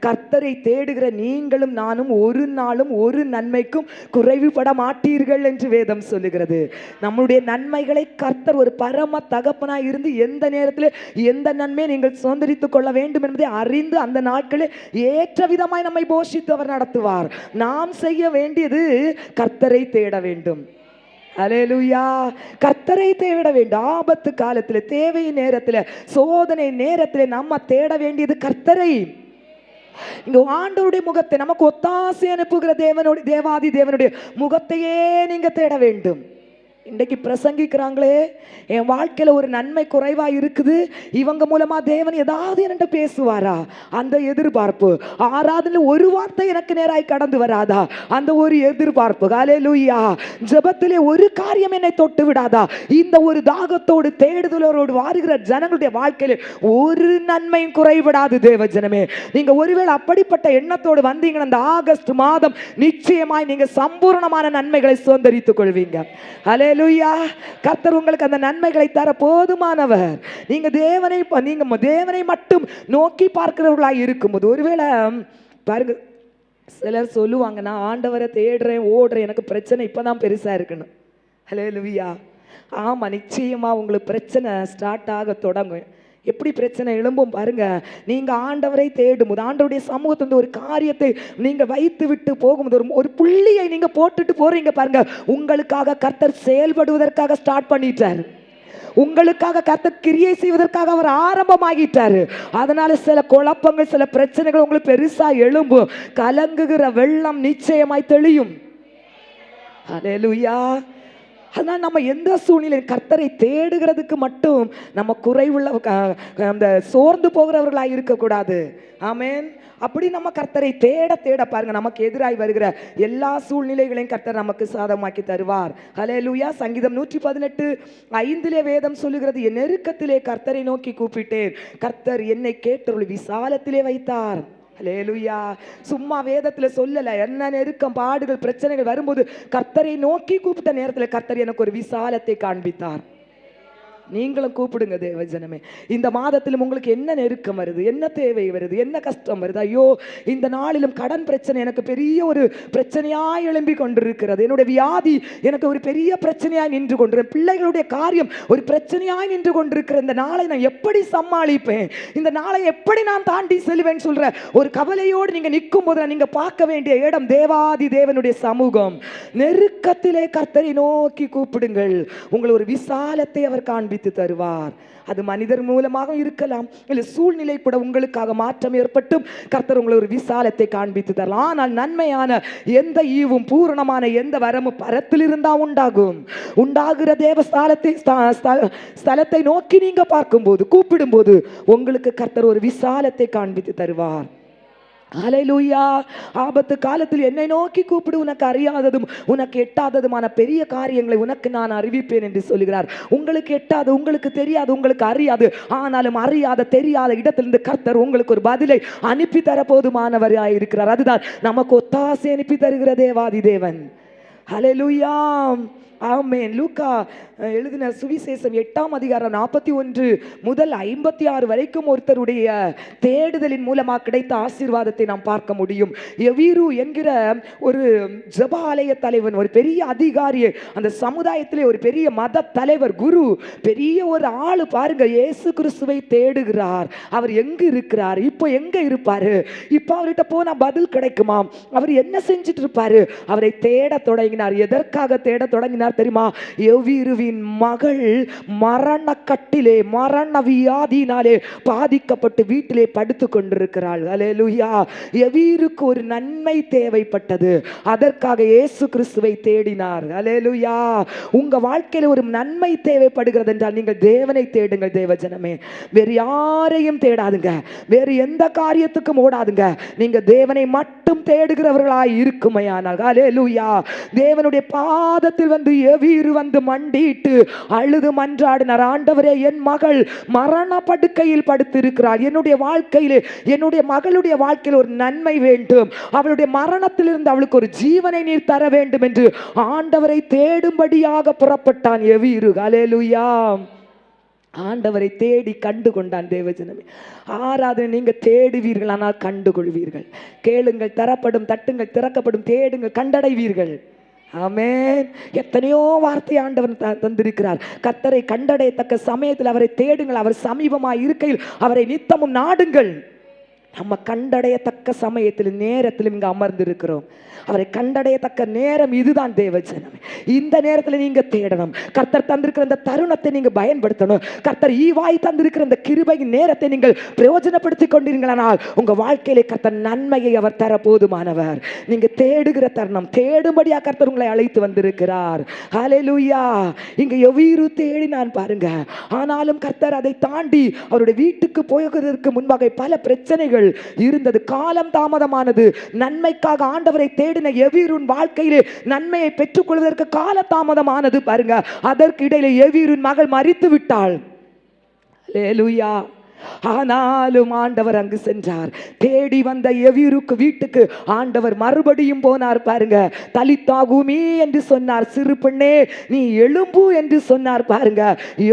கர்த்தரை தேடுகிற நீங்களும் நானும் ஒரு நாளும் ஒரு நன்மைக்கும் குறைவுபட மாட்டீர்கள் என்று வேதம் சொல்லுகிறது. நம்முடைய நன்மைகளை கர்த்தர் ஒரு பரம தகப்பனாய் இருந்து எந்த நேரத்தில் எந்த நன்மையை நீங்கள் சுதந்திரித்துக் கொள்ள வேண்டும் என்பதை அறிந்து அந்த நாட்களில் ஏற்ற விதமாய் நம்மை போஷித்து அவர் நடத்துவார். நாம் செய்ய வேண்டியது கர்த்தரை தேட வேண்டும். ஹல்லேலூயா. கர்த்தரை தேட வேண்டும். ஆபத்து காலத்தில், தேவை நேரத்தில், சோதனை நேரத்தில் நம்ம தேட வேண்டியது கர்த்தரை. இங்க ஆண்டவருடைய முகத்தை, நமக்கு ஒத்தாசை அனுப்புகிற தேவாதி தேவனுடைய முகத்தையே நீங்க தேட வேண்டும். இன்றைக்கு பிரசங்கிக்கிறாங்களே, என் வாழ்க்கையில ஒரு நன்மை குறைவா இருக்குது, இவங்க மூலமா தேவன் ஏதாவது என்கிட்ட பேசுவாரா, அந்த எதிர்பார்ப்பு. ஆராதனை ஒரு வார்த்தை எனக்கு நேராய் கடந்து வராதா, அந்த ஒரு எதிர்பார்ப்பு. ஹல்லேலூயா. ஜெபத்திலே ஒரு காரியம் என்னை தொட்டு விடாதா, இந்த ஒரு தாகத்தோடு தேடுதலோடு வாருகிற ஜனங்களுடைய வாழ்க்கையில ஒரு நன்மையும் குறைவிடாது. தேவ ஜனமே, நீங்க ஒருவேளை அப்படிப்பட்ட எண்ணத்தோடு வந்தீங்கன்னா இந்த ஆகஸ்ட் மாதம் நிச்சயமாய் நீங்க சம்பூர்ணமான நன்மைகளை சுதந்திரித்துக் கொள்வீங்க. ஹல்லேலூயா. கர்த்தர் உங்களுக்கு அந்த நன்மைகளை தர போதுமானவர். நீங்க தேவனை மட்டும் நோக்கி பார்க்கிறவர்களாய் இருக்கும்போது, ஒருவேளை பாருங்க, சிலர் சொல்லுவாங்க, நான் ஆண்டவரை தேடுறேன் ஓடுறேன், எனக்கு பிரச்சனை இப்பதான் பெருசா இருக்குன்னு. ஹல்லேலூயா. ஆமா, நிச்சயமா உங்களுக்கு பிரச்சனை ஸ்டார்ட் ஆக தொடங்கும். எப்படி பிரச்சனை எழும்பும் பாருங்க, நீங்க ஆண்டவரை தேடும்போது, ஆண்டவருடைய சமூகத்திலிருந்து ஒரு காரியத்தை நீங்க வைத்து விட்டு போகும்போது, ஒரு புள்ளியை நீங்க போட்டுட்டு போறீங்க பாருங்க, உங்களுக்காக கர்த்தர் செயல்படுவதற்காக ஸ்டார்ட் பண்ணிட்டார். உங்களுக்காக கர்த்தர் கிரியை செய்வதற்காக அவர் ஆரம்பமாகிட்டாரு. அதனால சில குழப்பங்கள், சில பிரச்சனைகள் உங்களுக்கு பெருசா எழும்பும். கலங்குகிற வெள்ளம் நிச்சயமாய் தெளியும். ஹல்லேலூயா. அதனால் நம்ம எந்த சூழ்நிலை கர்த்தரை தேடுகிறதுக்கு மட்டும் நம்ம குறைவுள்ள அந்த சோர்ந்து போகிறவர்களாக இருக்கக்கூடாது. ஆமென். அப்படி நம்ம கர்த்தரை தேட தேட பாருங்க, நமக்கு எதிராய் வருகிற எல்லா சூழ்நிலைகளையும் கர்த்தர் நமக்கு சாதமாக்கி தருவார். ஹல்லேலூயா. சங்கீதம் 118:5 வேதம் சொல்லுகிறது, என் நெருக்கத்திலே கர்த்தரை நோக்கி கூப்பிட்டேன், கர்த்தர் என்னை கேட்டருளி விசாலத்திலே வைத்தார். ஹல்லேலூயா. சும்மா வேதத்துல சொல்லல, என்ன நெருக்கம், பாடுகள், பிரச்சனைகள் வரும்போது கர்த்தரை நோக்கி கூப்பிட்ட நேரத்தில் கர்த்தர் எனக்கு ஒரு விசாலத்தை காண்பித்தார். நீங்களும் கூப்பிடுங்க தேவஜனமே. இந்த மாதத்திலும் உங்களுக்கு என்ன நெருக்கம் வருது, என்ன தேவை வருது, என்ன கஷ்டம் வருது? ஐயோ, இந்த நாளிலும் கடன் பிரச்சனை எனக்கு பெரிய ஒரு பிரச்சனையாய் எழும்பி கொண்டிருக்கிறது. என்னுடைய வியாதி எனக்கு ஒரு பெரிய பிரச்சனையாய் நின்று கொண்டிருக்கிறேன். பிள்ளைகளுடைய காரியம் ஒரு பிரச்சனையாய் நின்று கொண்டிருக்கிற இந்த நாளை நான் எப்படி சமாளிப்பேன், இந்த நாளை எப்படி நான் தாண்டி செல்வேன் சொல்ற ஒரு கவலையோடு நீங்க நிற்கும் போது நீங்க பார்க்க வேண்டிய இடம் தேவாதி தேவனுடைய சமூகம். நெருக்கத்திலே கர்த்தரை நோக்கி கூப்பிடுங்கள். உங்களை ஒரு விசாலத்தை அவர் காண்பித்து தருவார். அது மனிதர் மூலமாக இருக்கலாம், இல்லை சூழ்நிலை கூட உங்களுக்காக மாற்றம் ஏற்பட்டும் கர்த்தர் உங்களை ஒரு விசாலத்தை காண்பித்து தரலாம். ஆனால் நன்மையான எந்த ஈவும் பூரணமான எந்த வரமும் பரத்தில் இருந்தா உண்டாகுற தேவஸ்தாலத்தை ஸ்தலத்தை நோக்கி நீங்க பார்க்கும்போது கூப்பிடும் போது உங்களுக்கு கர்த்தர் ஒரு விசாலத்தை காண்பித்து தருவார். ஹல்லேலூயா. ஆபத்து காலத்தில் என்னை நோக்கி கூப்பிடு, உனக்கு அறியாததும் உனக்கு எட்டாததுமான பெரிய காரியங்களை உனக்கு நான் அறிவிப்பேன் என்று சொல்கிறார். உங்களுக்கு எட்டாது, உங்களுக்கு தெரியாது, உங்களுக்கு அறியாது, ஆனாலும் அறியாத தெரியாத இடத்திலிருந்து கர்த்தர் உங்களுக்கு ஒரு பதிலை அனுப்பி தர போதுமானவராய் இருக்கிறார். அதுதான் நமக்கு ஒத்தாசை அனுப்பி தருகிற தேவாதி தேவன். ஹல்லேலூயா. ஆமென். லூக்கா எழுதின சுவிசேஷம் 8ஆம் அதிகாரம் 41 முதல் 56 வரைக்கும் ஒருத்தருடைய தேடுதலின் மூலமாக கிடைத்த ஆசீர்வாதத்தை நாம் பார்க்க முடியும். எவீரு என்கிற ஒரு ஜெபாலய தலைவன், ஒரு பெரிய அதிகாரி, அந்த சமுதாயத்திலே ஒரு பெரிய மத தலைவர், குரு, பெரிய ஒரு ஆளு பாருங்க, இயேசு கிறிஸ்துவை தேடுகிறார். அவர் எங்கு இருக்கிறார், இப்போ எங்க இருப்பாரு, இப்போ அவர்கிட்ட போனா பதில் கிடைக்குமா, அவர் என்ன செஞ்சுட்டு இருப்பாரு, அவரை தேட தொடங்கினார். எதற்காக தேட தொடங்கினார் தெரியுமா? எவீருவின் மகள் மரண கட்டிலே, மரண வியாதினாலே பாதிக்கப்பட்டு வீட்டிலே படுத்து கொண்டிருக்கிறாள். ஹல்லேலூயா. எவீருக்கு ஒரு நன்மை தேவைப்பட்டது, அதற்காக இயேசு கிறிஸ்துவை தேடினார். ஹல்லேலூயா. உங்க வாழ்க்கையில் ஒரு நன்மை தேவைப்படுகிறது என்றால் நீங்கள் தேவனை தேடுங்கள் தேவஜனமே. வேறு யாரையும் தேடாதுங்க, வேறு எந்த காரியத்துக்கும் ஓடாதுங்க. நீங்க தேவனை மட்டும் தேடுகிறவர்களாய் இருக்குமையானால், ஹல்லேலூயா, தேவனுடைய பாதத்தில் வந்து எவீரு வந்து மண்டிட்டு அழுது மன்றாடினார். ஆண்டவரே, என் மகள் மரண படுக்கையில் படுத்திருக்கிறாள், என்னுடைய வாழ்க்கையிலே, என்னுடைய மகளுடைய வாழ்க்கையில் ஒரு நன்மை வேண்டும், அவளுடைய மரணத்திலிருந்து அவளுக்கு ஒரு ஜீவனை நீர் தர வேண்டும் என்று ஆண்டவரை தேடும்படியாக புறப்பட்டான் எவீரு. ஹல்லேலூயா. ஆண்டவரை தேடி கண்டு கொண்டான் தேவஜனமே. ஆராதனை நீங்க தேடுவீர்கள், ஆனால் கண்டுகொள்வீர்கள். கேளுங்கள் தரப்படும், தட்டுங்கள் திறக்கப்படும், தேடுங்கள் கண்டடைவீர்கள். ஆமென். எத்தனையோ வார்த்தை ஆண்டவர் தந்திருக்கிறார். கர்த்தரை கண்டடையத்தக்க சமயத்தில் அவரை தேடுங்கள், அவர் சமீபமாய் இருக்கையில் அவரை நித்தமும் நாடுங்கள். நம்ம கண்டடையத்தக்க சமயத்தில் நேரத்தில் இங்க அமர்ந்திருக்கிறோம். அவரை கண்டடையத்தக்க நேரம் இதுதான் தேவஜனமே. இந்த நேரத்தில் நீங்க தேடணும். கர்த்தர் தந்திருக்கிற இந்த தருணத்தை நீங்க பயன்படுத்தணும். கர்த்தர் ஈவாய் தந்திருக்கிற இந்த கிருபையின் நேரத்தை நீங்கள் பிரயோஜனப்படுத்திக் கொண்டீர்களானால் உங்க வாழ்க்கையிலே கர்த்தர் நன்மையை அவர் தர போதுமானவர். நீங்க தேடுகிற தருணம், தேடும்படியா கர்த்தர் உங்களை அழைத்து வந்திருக்கிறார். ஹல்லேலூயா. இங்க எவீரு தேடினான் பாருங்க. ஆனாலும் கர்த்தர் அதை தாண்டி அவருடைய வீட்டுக்கு போகிறதற்கு முன்பாக பல பிரச்சனைகள் இருந்தது. காலம் தாமதமானது. நன்மைக்காக ஆண்டவரை தேடின எவீரின் வாழ்க்கையிலே நன்மையை பெற்றுக் கொள்வதற்கு கால தாமதமானது பாருங்க. அதற்கு இடையிலே எவீரின் மகள் மரித்து விட்டாள். ஹல்லேலூயா. ஆனாலும் ஆண்டவர் அங்கு சென்றார். தேடி வந்த எவீருக்கு வீட்டுக்கு ஆண்டவர் மறுபடியும் போனார் பாருங்க. தலித்தாகுமி என்று சொன்னார், சிறு பெண்ணே நீ எழும்பு என்று சொன்னார் பாருங்க.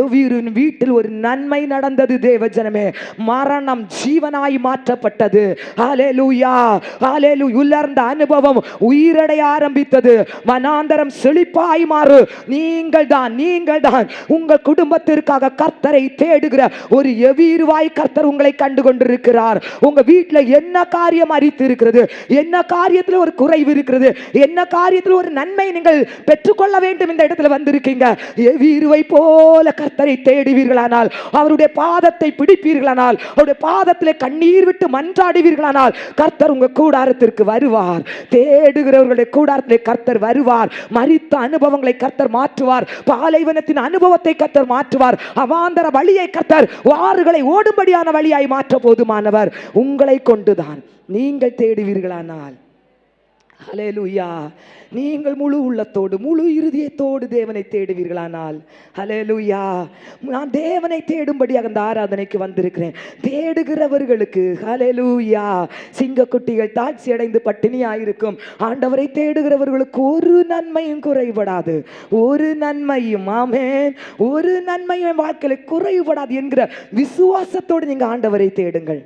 எவீரின் வீட்டில் ஒரு நன்மை நடந்தது தேவஜனமே. மரணம் ஜீவனாய் மாற்றப்பட்டது. ஹல்லேலூயா. ஹல்லேலூயா. உலர்ந்த அனுபவம் உயிரடைய ஆரம்பித்தது. வனாந்தரம் செழிப்பாய் மாறு. நீங்கள் தான் உங்கள் குடும்பத்திற்காக கர்த்தரை தேடுகிற ஒரு எவீருவாய் கர்த்தர் உங்களை கண்டு கொண்டிருக்கிறார். உங்க வீட்டில் என்ன காரியம் அரித்து இருக்கிறது, என்ன காரியத்தில் ஒரு குறைவு இருக்கிறது, என்ன காரியத்தில் ஒரு நன்மை நீங்கள் பெற்றுக்கொள்ள வேண்டும் இந்த இடத்துல வந்திருக்கீங்க. எவீருவை போல கர்த்தரை தேடுவீர்களானால், அவருடைய பாதத்தை பிடிப்பீர்களானால், அவருடைய பாதத்தில் கண்ணீர் விட்டு மன்றாடுவீர்களானால் கர்த்தர் உங்க கூடாரத்திற்கு வருவார். தேடுகிறவர்களுடைய கூடாரத்திலே கர்த்தர் வருவார். மரித்த அனுபவங்களை கர்த்தர் மாற்றுவார். பாலைவனத்தின் அனுபவத்தை கர்த்தர் மாற்றுவார். அவாந்தர வழியை கர்த்தர் வாறுகளை ஓடும்படியான வழியாய் மாற்ற போதுமானவர். உங்களை கொண்டுதான் நீங்கள் தேடுவீர்களானால். ஹல்லேலூயா. நீங்கள் முழு உள்ளத்தோடு முழு இருதயத்தோடு தேவனை தேடுவீர்களானால், ஹல்லேலூயா, நான் தேவனை தேடும்படியாக அந்த ஆராதனைக்கு வந்திருக்கிறேன். தேடுகிறவர்களுக்கு ஹல்லேலூயா, சிங்கக்குட்டிகள் தாட்சி அடைந்து பட்டினியாயிருக்கும். ஆண்டவரை தேடுகிறவர்களுக்கு ஒரு நன்மையும் குறைபடாது. ஒரு நன்மையும், ஆமென், ஒரு நன்மையும் வாழ்க்கையில குறைபடாது என்கிற விசுவாசத்தோடு நீங்க ஆண்டவரை தேடுங்கள்.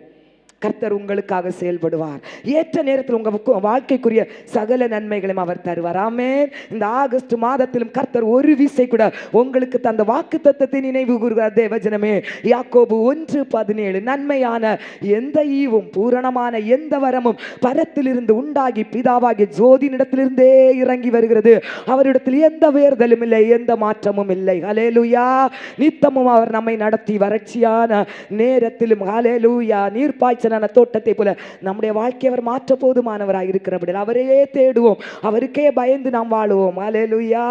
கர்த்தர் உங்களுக்காக செயல்படுவார். ஏற்ற நேரத்தில் உங்க வாழ்க்கைக்குரிய சகல நன்மைகளையும் அவர் தருவார். ஆமென். இந்த ஆகஸ்ட் மாதத்திலும் கர்த்தர் ஒரு விசை கூட உங்களுக்கு தந்த வாக்குத்தத்தத்தை நினைவு கூறுகிறார். தேவஜனமே, யாக்கோபு 1:17, நன்மையான எந்த ஈவும் பூரணமான எந்த வரமும் பரத்திலிருந்து உண்டாகி பிதாவாகிய ஜோதியினிடத்திலிருந்தே இறங்கி வருகிறது. அவரிடத்தில் எந்த வேறுதலும் இல்லை, எந்த மாற்றமும் இல்லை. ஹல்லேலூயா. நித்தமும் அவர் நம்மை நடத்தி வறட்சியான நேரத்திலும் ஹல்லேலூயா நீர்ப்பாய்ச்சல் தோட்டத்தை போல நம்முடைய வாழ்க்கை அவர் மாற்ற போதுமானவராக இருக்கிறபடி அவரையே தேடுவோம். அவருக்கே பயந்து நாம் வாழுவோம். ஹல்லேலூயா.